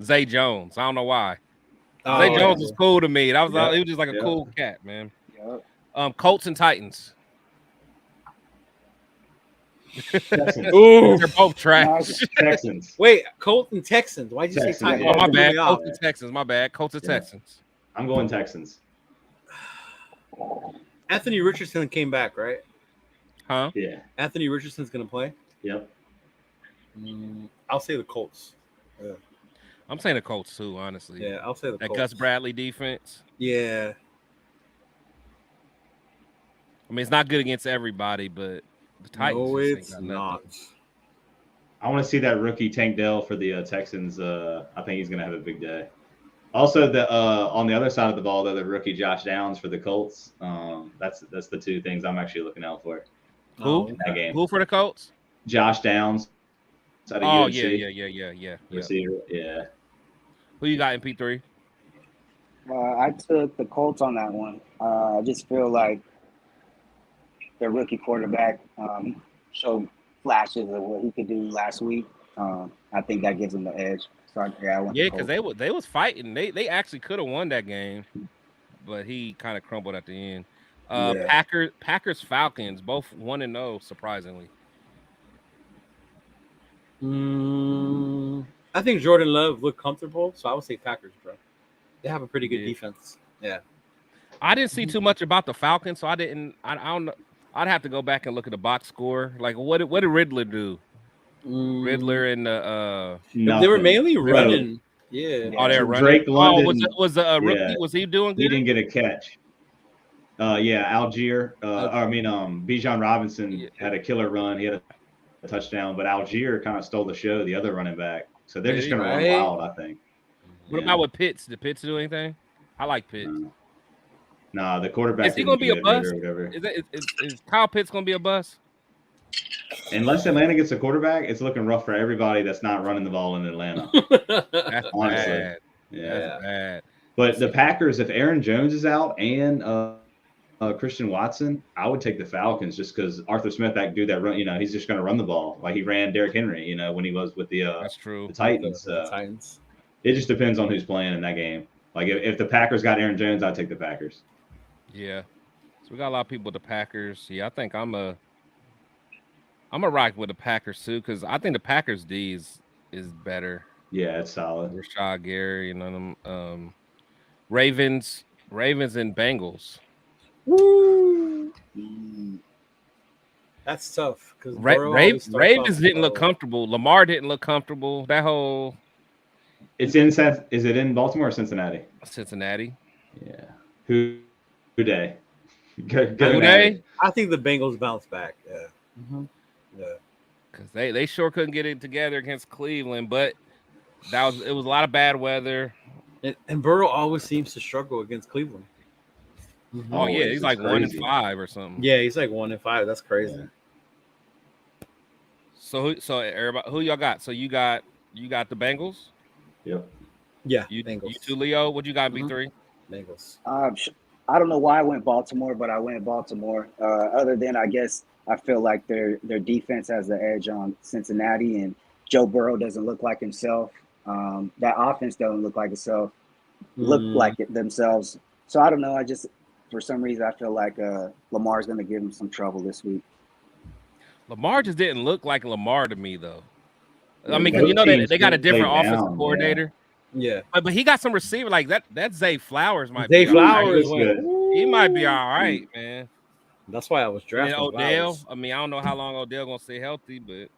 Zay Jones. I don't know why. Zay Jones was cool to me. He was just like a cool cat, man. Colts and Titans. Ooh, they're both trash. Texans. Wait, Colts and Texans. Why'd you say Titans? Oh, my bad. Colts and Texans. My bad. Colts and Texans. I'm going Texans. Anthony Richardson came back, right? Huh? Yeah. Anthony Richardson's gonna play. Yep. I'll say the Colts. Yeah. I'm saying the Colts too, honestly. Yeah, I'll say the that Colts. Gus Bradley defense. Yeah. I mean, it's not good against everybody, but the Titans. No, it's not. I want to see that rookie Tank Dell for the Texans. I think he's gonna have a big day. Also, on the other side of the ball, though, the rookie Josh Downs for the Colts. That's the two things I'm actually looking out for. Who? In that game. Who for the Colts? Josh Downs. out of Oh UNC. yeah. Receiver. Yeah. Who you got in P3? I took the Colts on that one. I just feel like their rookie quarterback showed flashes of what he could do last week. I think that gives them the edge. So I went Yeah, the because Colts. they was fighting. They actually could have won that game, but he kind of crumbled at the end. Yeah. Packers Falcons both 1-0 surprisingly. I think Jordan Love looked comfortable, so I would say Packers, bro. They have a pretty good Yeah. defense. Yeah. I didn't see too much about the Falcons, so I don't know. I'd have to go back and look at the box score. Like what did Riddler do? Riddler and the They were Nothing. mainly Bro, running. Yeah. oh, they're running. Drake London. Was the rookie? Yeah. Was he doing He good? didn't get a catch. Algier. Bijan Robinson had a killer run. He had a touchdown, but Algier kind of stole the show. The other running back. So they're just going to run wild, I think. What about with Pitts? Did Pitts do anything? I like Pitts. Nah, the quarterback. Is he going to be a bust? Is Kyle Pitts going to be a bust? Unless Atlanta gets a quarterback, it's looking rough for everybody that's not running the ball in Atlanta. That's Honestly. bad. Yeah. That's bad. But the Packers, if Aaron Jones is out and Christian Watson, I would take the Falcons just because Arthur Smith, that dude that run, he's just going to run the ball like he ran Derrick Henry, when he was with the That's true. the Titans. The Titans. It just depends on who's playing in that game. Like if the Packers got Aaron Jones, I'd take the Packers. Yeah. So we got a lot of people with the Packers. Yeah, I think I'm a rock with the Packers too, because I think the Packers D is better. Yeah, it's solid. Rashad Gary, them Ravens and Bengals. Woo! That's tough because Ravens didn't look comfortable. Lamar didn't look comfortable. That whole is it in Baltimore or Cincinnati? Cincinnati. Yeah. Who day? Good day? I think the Bengals bounce back. Yeah. Mm-hmm. Yeah. Because they sure couldn't get it together against Cleveland, but it was a lot of bad weather. And Burrow always seems to struggle against Cleveland. Mm-hmm. Oh yeah, he's like 1-5 or something. Yeah, he's like 1-5. That's crazy. Yeah. So everybody, who y'all got? So you got the Bengals. Yep. Yeah. Bengals. You too, Leo. What you got? B3. Bengals. I don't know why I went Baltimore, but I went Baltimore. Other than I guess I feel like their defense has the edge on Cincinnati, and Joe Burrow doesn't look like himself. That offense doesn't look like itself. Look like it themselves. So I don't know. I just for some reason I feel like Lamar's going to give him some trouble this week. Lamar just didn't look like Lamar to me though. Yeah, I mean, they got a different offensive coordinator. Yeah, but he got some receiver like that. That Zay Flowers might. Zay be Flowers, he might be all right, man. That's why I was drafting Odell. Flowers. I mean, I don't know how long Odell gonna stay healthy, but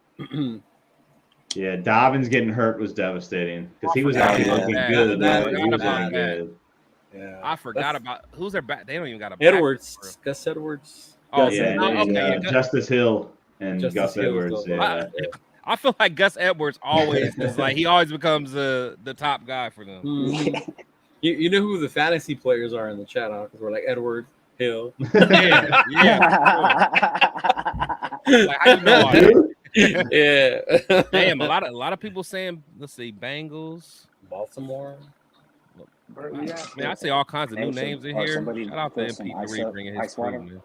yeah, Dobbins getting hurt was devastating because he was actually looking good. Yeah, I forgot about who's their back. They don't even got a Edwards, Gus Edwards. Oh yeah, okay. Justice Hill and Gus Edwards. Yeah. I feel like Gus Edwards always is like he always becomes the top guy for them. Mm-hmm. You know who the fantasy players are in the chat because we're like Edwards, Hill. yeah. Like, how you know all that? Yeah. Damn, a lot of people saying, let's see, Bengals, Baltimore. I see all kinds of new names in here. Shout out to MP3 bringing his cream.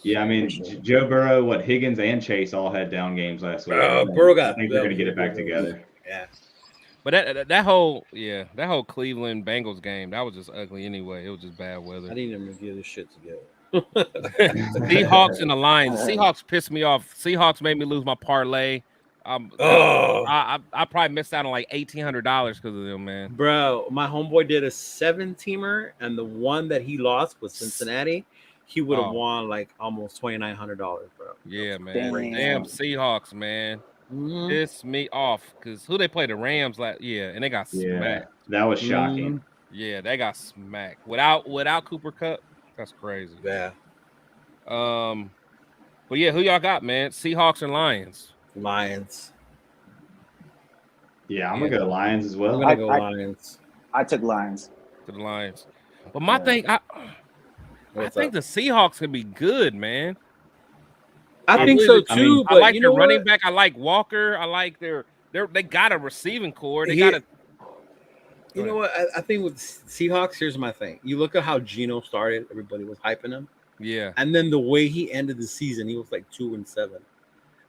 Yeah, I mean, Joe Burrow, Higgins and Chase all had down games last week. Burrow I think they're going to get it back together. Yeah. But that whole Cleveland Bengals game, that was just ugly anyway. It was just bad weather. I need them to get this shit together. Seahawks and the Lions. Seahawks pissed me off. Seahawks made me lose my parlay. I probably missed out on like $1,800 because of them, man. Bro, my homeboy did a 7-teamer, and the one that he lost was Cincinnati. He would have won like almost $2,900, bro. Yeah, man. Damn Seahawks, man. Piss me off because who they played the Rams and they got smacked. That was shocking. Yeah, they got smacked without Cooper Kupp. That's crazy. Yeah. But yeah, who y'all got, man? Seahawks and Lions. Lions. Yeah, I'm gonna go Lions as well. I'm gonna go Lions. I took Lions. To the Lions. But my thing, I think the Seahawks could be good, man. I think so I too. mean, But I like you their know running what? back. I like Walker. I like they got a receiving core. They Here- got a. You know what? I think with Seahawks, here's my thing. You look at how Geno started; everybody was hyping him, Yeah. and then the way he ended the season, he was like 2-7.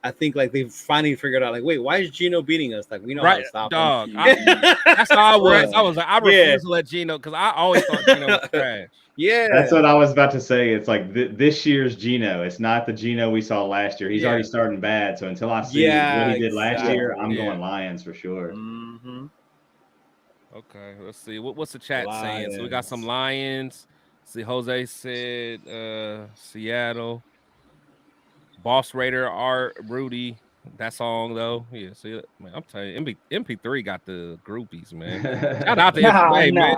I think like they finally figured out, like, wait, why is Geno beating us? Like we know how Right, to stop dog. him. That's how I was. Right. I was like, I refuse to let Geno because I always thought Geno was trash. Yeah, that's what I was about to say. It's like this year's Geno. It's not the Geno we saw last year. He's Yeah. already starting bad. So until I see Yeah, what he did last year, exactly. I'm Yeah. going Lions for sure. Mm-hmm. Okay, let's see. What's the chat saying? So we got some Lions. See, Jose said Seattle. Boss Raider Art Rudy. That song though. Yeah, see, man, I'm telling you, MP3 got the groupies, man. Shout out to MP3, man.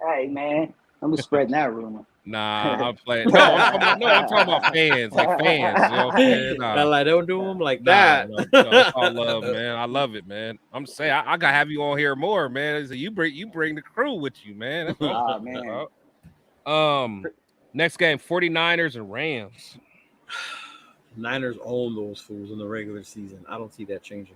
Hey, man. I'm spreading that rumor. Nah, I'm playing. No, I'm talking about fans, like fans. You know what I'm saying? Nah. Like, don't do them like Nah, that. no, it's all love, man. I love it, man. I'm saying I gotta have you on here more, man. So you bring the crew with you, man. That's Oh, man. Next game, 49ers and Rams. Niners own those fools in the regular season. I don't see that changing.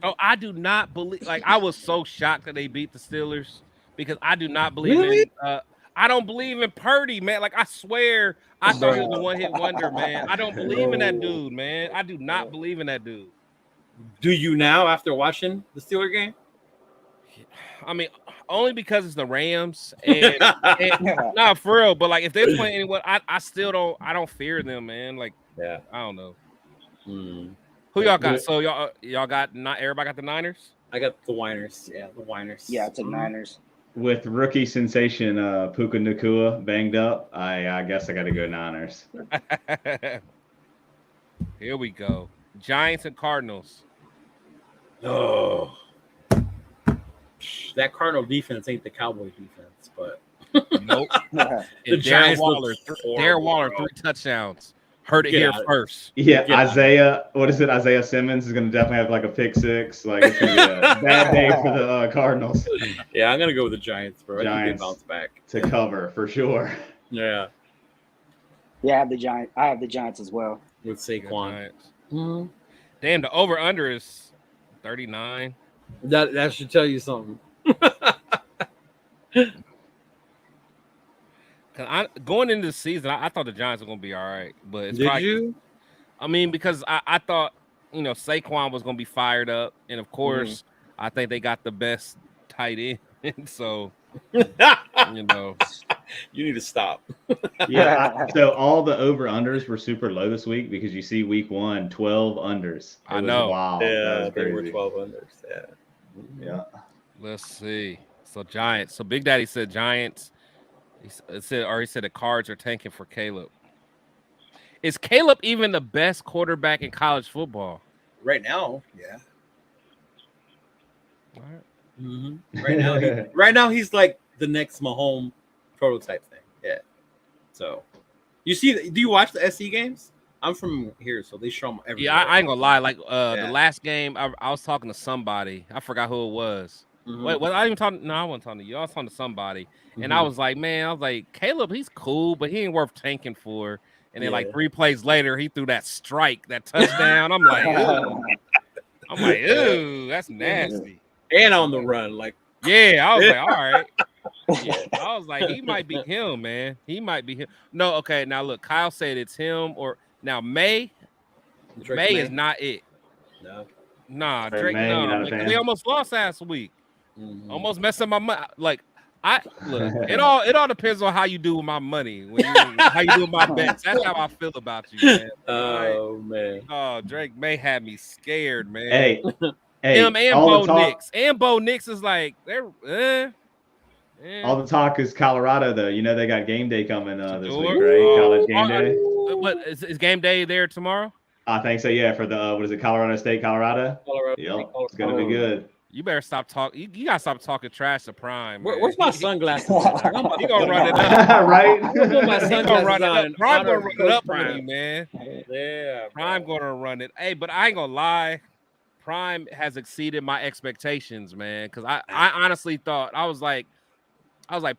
Oh, I do not believe. Like, I was so shocked that they beat the Steelers because I do not believe Really? in. I don't believe in Purdy, man. Like, I swear, I thought he was a one-hit wonder, man. I don't believe in that dude, man. I do not believe in that dude. Do you now after watching the Steeler game? I mean, only because it's the Rams, and not for real. But like, if they're playing anyone, I still don't. I don't fear them, man. Like, Yeah. I don't know. Hmm. Who y'all got? So y'all got not everybody got the Niners. I got the Winers. Yeah, the Winers. Yeah, I took Niners. With rookie sensation Puka Nacua banged up, I guess I got to go Niners. Here we go. Giants and Cardinals. Oh, that Cardinal defense ain't the Cowboys defense, but Nope. The And Giants Darren Waller, bro. 3 touchdowns. Heard it Get here out. first. Yeah, Yeah. Isaiah Simmons is going to definitely have like a pick six. Like it's going to be a bad day for the Cardinals yeah, I'm gonna go with the Giants, bro. I think Giants. they bounce back. to cover for sure. Yeah, Yeah, I have the Giants. I have the Giants as well. with Saquon. Giants. Mhm. Damn, the over under is 39. That should tell you something. Going into the season, I thought the Giants were going to be all right, but it's Did probably, you? I mean, because I thought Saquon was going to be fired up, and of course, I think they got the best tight end, so You you need to stop. Yeah. So all the over unders were super low this week because you see week 1, 12 unders. I It was know. Wow. That Yeah, was they were crazy. 12 unders. Yeah. Yeah. Let's see. So Giants. So Big Daddy said Giants. He said the Cards are tanking for Caleb. Is Caleb even the best quarterback in college football? Right now, yeah. All right. Mm-hmm. Right now, he's like the next Mahomes prototype thing. Yeah. So, do you watch the SC games? I'm from here, so they show them every. Yeah, I ain't gonna lie. Like Yeah. the last game, I was talking to somebody. I forgot who it was. Mhm. Wait, I even talking? No, I wasn't talking to you. I was talking to somebody, and I was like, man, Caleb, he's cool, but he ain't worth tanking for. And then like Yeah. 3 plays later, he threw that strike, that touchdown. I'm like, ooh, that's nasty. And on the run, like Yeah, I was like, all right. Yeah, I was like, he might be him, man. He might be him. No, okay. Now look, Kyle said it's him or now May. Drake May is not it. No. Nah, Hey, Drake. May, No, you're not a because fan? they almost lost last week. Mhm. Almost messed up my money. Like look, it all depends on how you do with my money. How you do with my bets. That's how I feel about you, man. Oh man. Oh, Drake May had me scared, man. Hey, Him and all Bo the talk, Nix. And Bo Nix is like they're all the talk is Colorado though. You know they got game day coming this Sure. week, right? College game day. What is game day there tomorrow? I think so. Yeah, for the what is it? Colorado State, Colorado. Colorado. Yep, it's gonna be good. You better stop talking. You gotta stop talking trash to Prime. Man. Where's my sunglasses? He He gonna run it up. Right? I'm gonna put my He sunglasses gonna run it on up. in Prime honor gonna of run it Coach up for Prime. you, man. Yeah, Prime bro. gonna run it. Hey, but I ain't gonna lie. Prime has exceeded my expectations, man. Because I honestly thought I was like,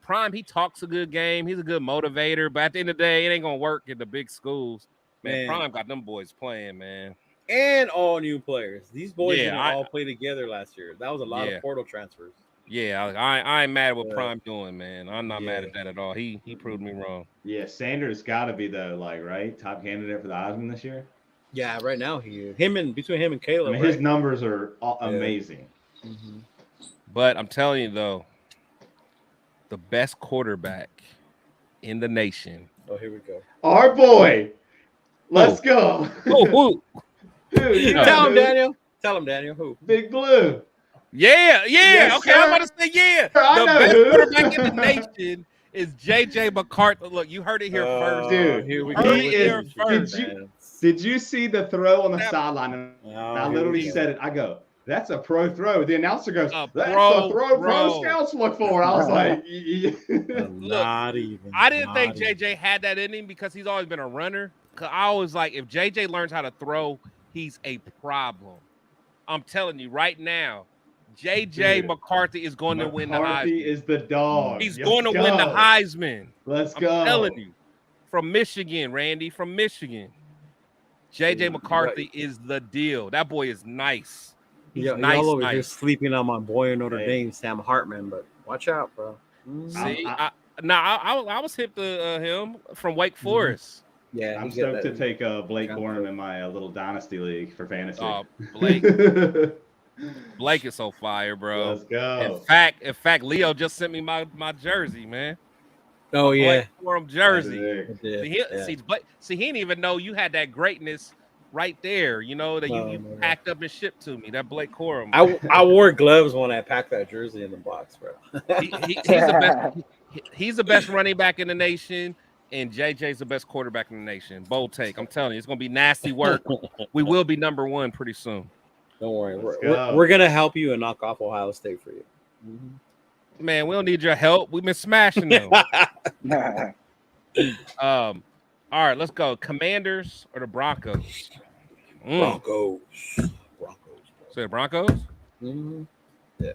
Prime. He talks a good game. He's a good motivator. But at the end of the day, it ain't gonna work in the big schools. Man, Prime got them boys playing, man. And all new players. These boys Yeah, didn't all play together last year. That was a lot of portal transfers. Yeah, I ain't mad at what Prime doing, man. I'm not mad at that at all. He proved me wrong. Yeah, Sanders got to be the right top candidate for the Heisman this year. Yeah, right now he is. Between him and Caleb. I mean, his numbers are amazing. Mm-hmm. But I'm telling you though, the best quarterback in the nation. Oh, here we go. Our boy. Let's go. Who? Tell him, Daniel. Tell him, Daniel. Who? Big Blue. Yeah. Yes, okay, sir. I'm about to say yeah. I The know best who. quarterback in the nation is JJ McCarthy. Look, you heard it here first, dude. Here we Heard go. it here first. Did you see the throw on the sideline? Oh, I literally said it. I go, that's a pro throw. The announcer goes, that's pro the throw pro throw. scouts look for. I was like, Not even. I didn't think JJ had that in him because he's always been a runner. Cause I always like if JJ learns how to throw, he's a problem. I'm telling you right now, JJ McCarthy is going to win the Heisman. McCarthy is the dog. He's going to win the Heisman. Let's I'm go. telling you. From Michigan, Randy, from Michigan. JJ McCarthy is the deal. That boy is nice. He's nice. Y'all over here sleeping on my boy in Notre Dame, Sam Hartman, but watch out, bro. See, I was hip to him from Wake Forest. Yeah, I'm stoked to take Blake Corum in my little dynasty league for fantasy. Blake is so fire, bro. Let's go. In fact, Leo just sent me my jersey, man. Oh yeah, Corum jersey. Yeah. See, he didn't even know you had that greatness right there. You know that you packed up and shipped to me. That Blake Corum. I wore gloves when I packed that jersey in the box, bro. He's the best running back in the nation. And JJ's the best quarterback in the nation. Bold take. I'm telling you, it's going to be nasty work. We will be number one pretty soon. Don't worry. We're going to help you and knock off Ohio State for you. Mm-hmm. Man, we don't need your help. We've been smashing them. All right, let's go. Commanders or the Broncos? Broncos. Say the Broncos? Mm-hmm. Yeah.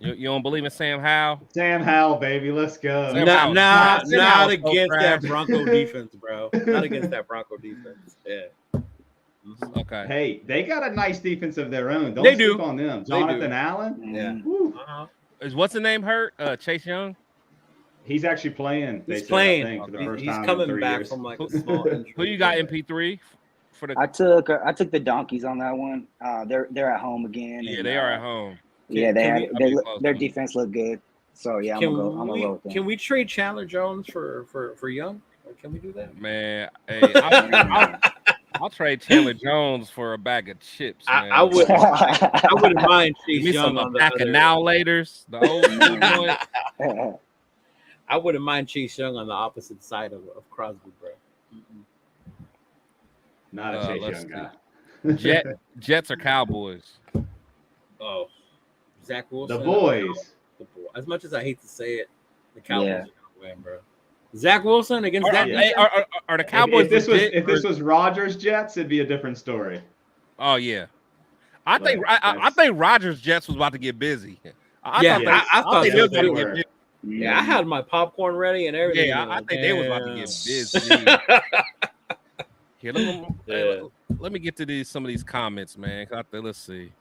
You don't believe in Sam Howell? Sam Howell, baby. Let's go. Not against that Bronco defense, bro. Not against that Bronco defense. Yeah. Okay. Hey, they got a nice defense of their own. Don't sleep on them. Jonathan Allen. Yeah. Is what's the name hurt? Chase Young? He's actually playing. He's playing. I think, for the first He's time coming in 3 back years. from like a small injury. Who you got MP3 for the? I took the Donkeys on that one. They're at home again. Yeah, and, they are at home. Their defense looked good. So yeah, I'm gonna roll with them. Can we trade Chandler Jones for Young? Or can we do that? Man, hey, I'll trade Chandler Jones for a bag of chips. Man. I wouldn't mind Chase me Young some on the back of now laters. The old I wouldn't mind Chase Young on the opposite side of Crosby, bro. Not a Chase Young guy. Jets or Cowboys? Oh, Zach Wilson. The boys. As much as I hate to say it, the Cowboys are gonna win, bro. Zach Wilson against are the Cowboys? If this was Rodgers Jets, it'd be a different story. Oh yeah, I think Rodgers Jets was about to get busy. I thought they were going to get busy. Yeah, I had my popcorn ready and everything. Yeah, I think they was about to get busy. Here, let me get to some of these comments, man. Let's see.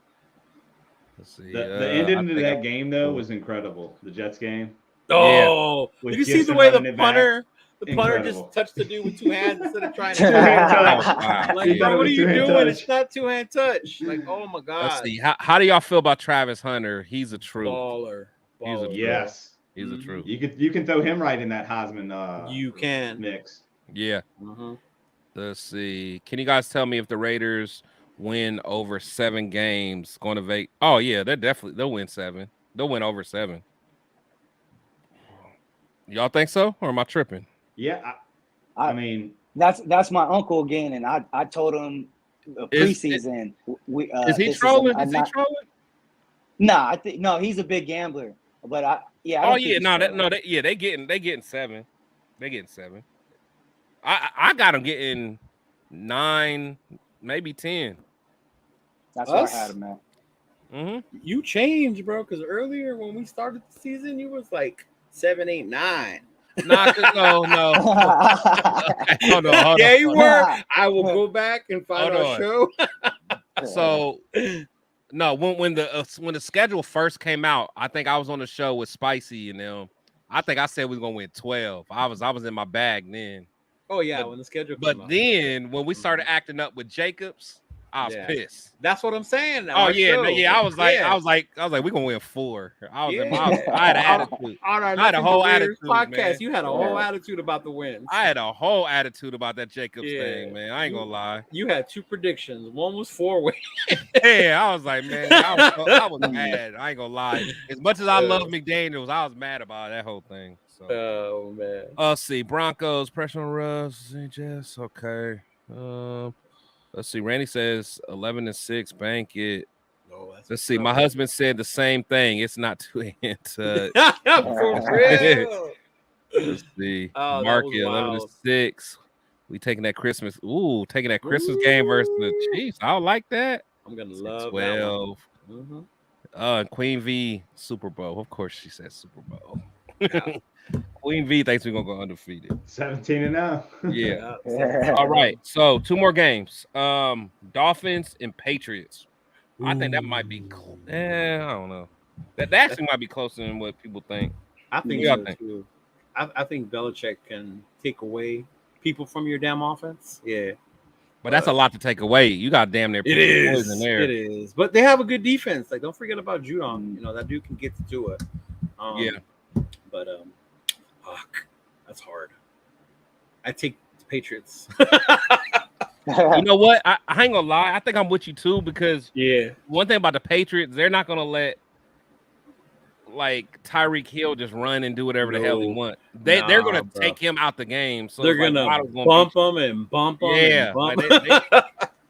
The ending to that game though was incredible. The Jets game. Oh, yeah. Did you see the way the punter just touched the dude with 2 hands instead of trying to Wow. like, bro, what are you doing? It's not 2-hand touch. Like, oh my god. Let's see. How do y'all feel about Travis Hunter? He's a true baller. He's a true. Yes. He's a true. You can throw him right in that Heisman you can mix. Yeah. Let's see. Can you guys tell me if the Raiders win over 7 games going to Vegas? Oh yeah, they'll win 7. They'll win over 7. Y'all think so, or am I tripping? Yeah, I mean that's my uncle again, and I told him preseason. Is he trolling? Is he trolling? Nah, no, he's a big gambler. But they getting 7. They getting 7. I got them getting 9, maybe 10. That's what I had him at. Mm-hmm. You changed, bro, because earlier when we started the season, you was like 7, 8, 9. Nah, no. Hold on. Yeah, you were. I will go back and find Hold our on. show. So, no, when the schedule first came out, I think I was on the show with Spicy and them. I think I said we was gonna win 12. I was in my bag then. Oh yeah, when the schedule came But out. then when we started acting up with Jacobs, I was pissed. That's what I'm saying. Oh yeah, I was like, we're gonna win 4. I had an attitude. On our I had a whole attitude, podcast. man. You had a whole attitude about the wins. I had a whole attitude about that Jacobs thing, man. I ain't gonna lie. You had 2 predictions. One was 4 wins. Yeah, I was like, man, I was mad. I ain't gonna lie. As much as I love McDaniels, I was mad about that whole thing. So. Oh man. Let's see. Broncos pressure on Russ. Jess. Okay. Let's see. Randy says 11-6. Bank it. No, Let's see. My husband said the same thing. It's not too into. For real. Let's see. Oh, Market 11-6. We taking that Christmas. Ooh, taking that Christmas game versus the Chiefs. I don't like that. I'm gonna love 12. that one. Queen V Super Bowl. Of course, she said Super Bowl. Yeah. Queen V thinks we're gonna go undefeated. 17-0. Yeah. All right. So 2 more games. Dolphins and Patriots. I think that might be. I don't know. That actually might be closer than what people think. I think so too. I think Belichick can take away people from your damn offense. Yeah. But that's a lot to take away. You got damn near. It is. But they have a good defense. Like, don't forget about Judon. You know, that dude can get to it. But fuck, that's hard. I take the Patriots. You know what? I ain't gonna lie. I think I'm with you too because one thing about the Patriots, they're not gonna let like Tyreek Hill just run and do whatever the hell he want. They're gonna take him out the game. So they're gonna bump him and bump him. Yeah, and bump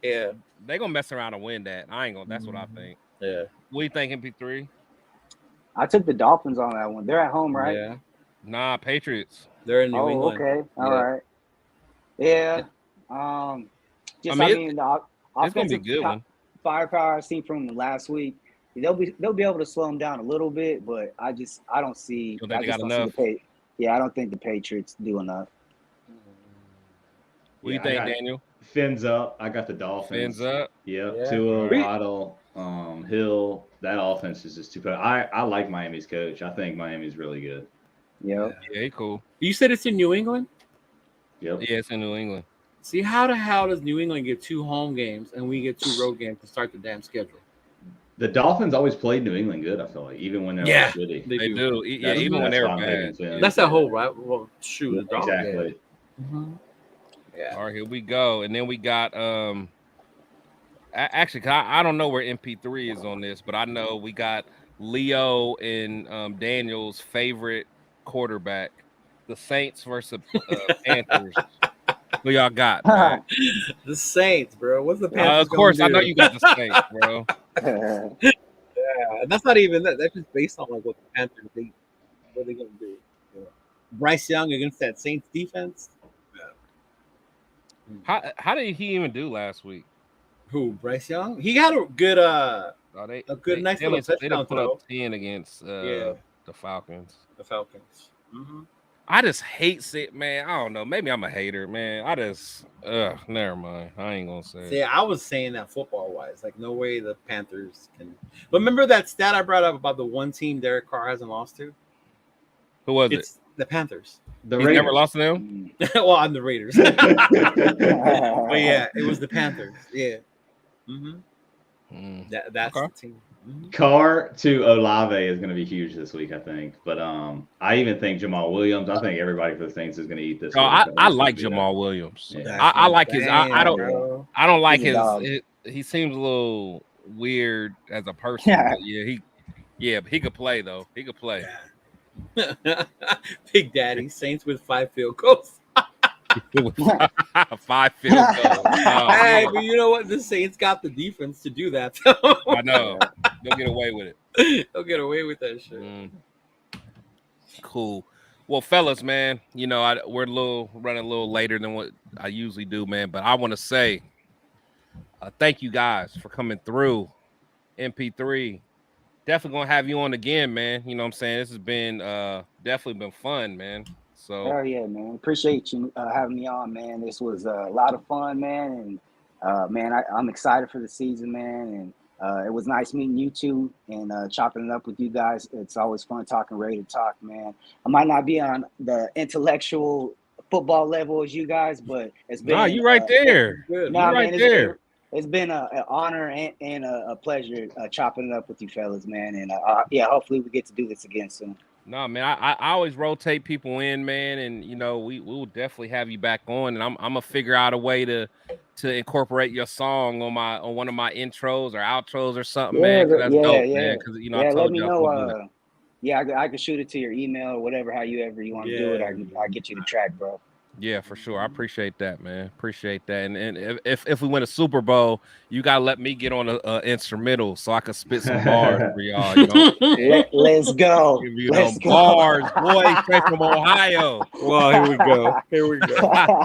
yeah. They're gonna mess around and win that. I ain't gonna. That's what I think. Yeah. What do you think, MP3? I took the Dolphins on that one. They're at home, right? Yeah. Nah, Patriots. They're in New England. Okay. All right. Yeah. It's gonna be a good one. Firepower I've seen from them last week. They'll be able to slow them down a little bit, but I don't see. You think they got enough? I don't think the Patriots do enough. What do you think, Daniel? Fins up. I got the Dolphins. Fins up. Yep. Tua, Waddle, Hill. That offense is just too bad. I like Miami's coach. I think Miami's really good. Yep. Yeah, cool. You said it's in New England? Yep. Yeah, it's in New England. See, how the hell does New England get 2 home games and we get 2 road games to start the damn schedule? The Dolphins always played New England good, I feel like, even when they're shitty. They do. Yeah, even when they're bad. That's that whole right. Well, shoot, exactly. Yeah. All right, here we go. And then we got actually I don't know where MP3 is on this, but I know we got Leo and Daniel's favorite quarterback, the Saints versus Panthers. Who y'all got, man? The Saints, bro. What's the Panthers? Of course, I know you got the Saints, bro. Yeah, that's not even that. That's just based on like what the Panthers what are they gonna do? Yeah. Bryce Young against that Saints defense. Yeah. How did he even do last week? Who? Bryce Young? He had a good nice little touchdown put up 10 against the Falcons. The Falcons. Mm-hmm. I just hate it, man. I don't know. Maybe I'm a hater, man. I just never mind. I ain't gonna say. Yeah, I was saying that football wise, like no way the Panthers can. But remember that stat I brought up about the one team Derek Carr hasn't lost to? Who was it? The Panthers. He's never lost to them. Well, I'm the Raiders. But yeah, it was the Panthers. Yeah. Mm-hmm. That's the team. Mm-hmm. Carr to Olave is going to be huge this week, I think. But I even think Jamal Williams. I think everybody for the Saints is going to eat this. I like Jamal Williams. Yeah. I like his. I don't like his. He seems a little weird as a person. Yeah. He could play though. He could play. Big Daddy Saints with 5 field goals. 5 field goals. Hey, but you know what? The Saints got the defense to do that. I know. They'll get away with it. They'll get away with that shit. Cool. Well, fellas, man, you know, we're running a little later than what I usually do, man. But I want to say thank you guys for coming through. MP3. Definitely gonna have you on again, man. You know what I'm saying? This has been definitely been fun, man. So hell yeah, man. Appreciate you having me on, man. This was a lot of fun, man. And man, I'm excited for the season, man. And it was nice meeting you two and chopping it up with you guys. It's always fun talking Raider talk, man. I might not be on the intellectual football level as you guys, but it's been you right there. Good. You right there. It's been an honor and a pleasure chopping it up with you fellas, man. And yeah, hopefully we get to do this again soon. No, man, I always rotate people in, man, and you know we will definitely have you back on, and I'm gonna figure out a way to incorporate your song on one of my intros or outros or something, man. 'Cause that's dope, man. Because you know, I let told me you know. Yeah, I can shoot it to your email or whatever, however you want to do it. I get you the track, bro. Yeah, for sure. I appreciate that, man. Appreciate that. And if we win a Super Bowl, you gotta let me get on a instrumental so I can spit some bars for y'all. You know? Let's go. Let's go. Bars, boy, straight from Ohio. Well, here we go. Here we go.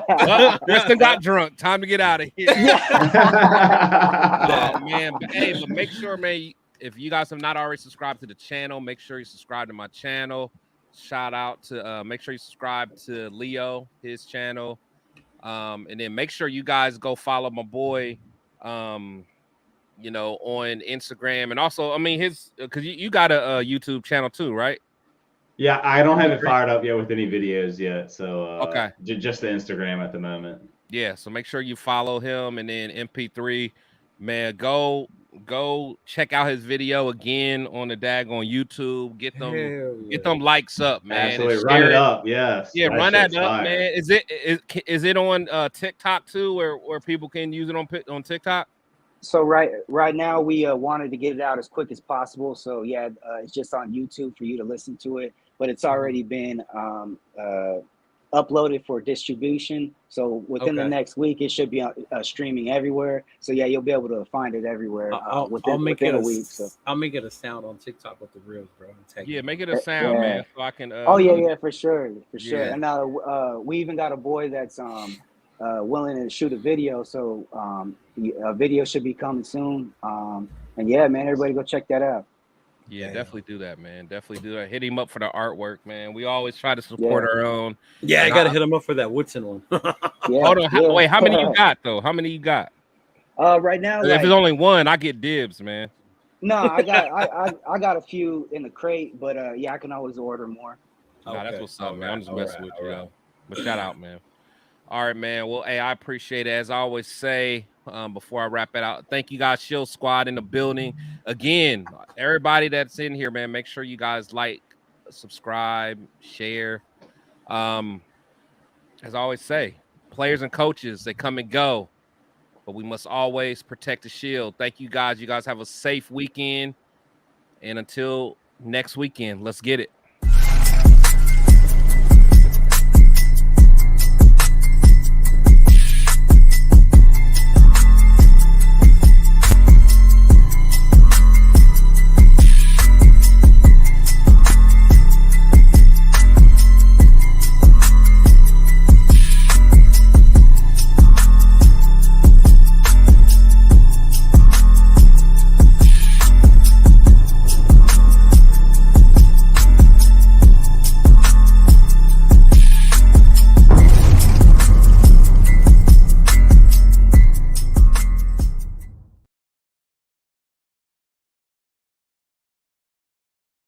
Well, Kristen got drunk. Time to get out of here. Oh man, but make sure, man. If you guys have not already subscribed to the channel, make sure you subscribe to my channel. Shout out to make sure you subscribe to Leo, his channel, and then make sure you guys go follow my boy, you know, on Instagram, and also I mean his because you got a YouTube channel too, right? Yeah, I don't have it fired up yet with any videos yet, so okay, just the Instagram at the moment. Yeah, so make sure you follow him, and then MP3, man, go check out his video again on the daggone YouTube. Get them likes up, man. Absolutely, run it up. Yes. Yeah, run that up, man. Is it on TikTok too, where people can use it on TikTok? So right now we wanted to get it out as quick as possible. So yeah, it's just on YouTube for you to listen to it, but it's already been uploaded for distribution. So within the next week, it should be streaming everywhere. So yeah, you'll be able to find it everywhere within a week. So I'll make it a sound on TikTok with the reels, bro. Yeah, make it a sound, man, so I can. For sure. And we even got a boy that's willing to shoot a video. So a video should be coming soon. And yeah, man, everybody go check that out. Yeah, definitely do that, man. Definitely do that. Hit him up for the artwork, man. We always try to support our own. Yeah, I gotta hit him up for that Woodson one. Hold on, wait, how many you got though? How many you got? Right now, if it's only one, I get dibs, man. No, I got a few in the crate, but yeah, I can always order more. Nah, that's what's up, man. I'm just messing with you, though. But shout out, man. All right, man. Well, hey, I appreciate it. As I always say, before I wrap it out, thank you guys, Shield Squad in the building. Again, everybody that's in here, man, make sure you guys like, subscribe, share. As I always say, players and coaches, they come and go, but we must always protect the shield. Thank you guys. You guys have a safe weekend. And until next weekend, let's get it.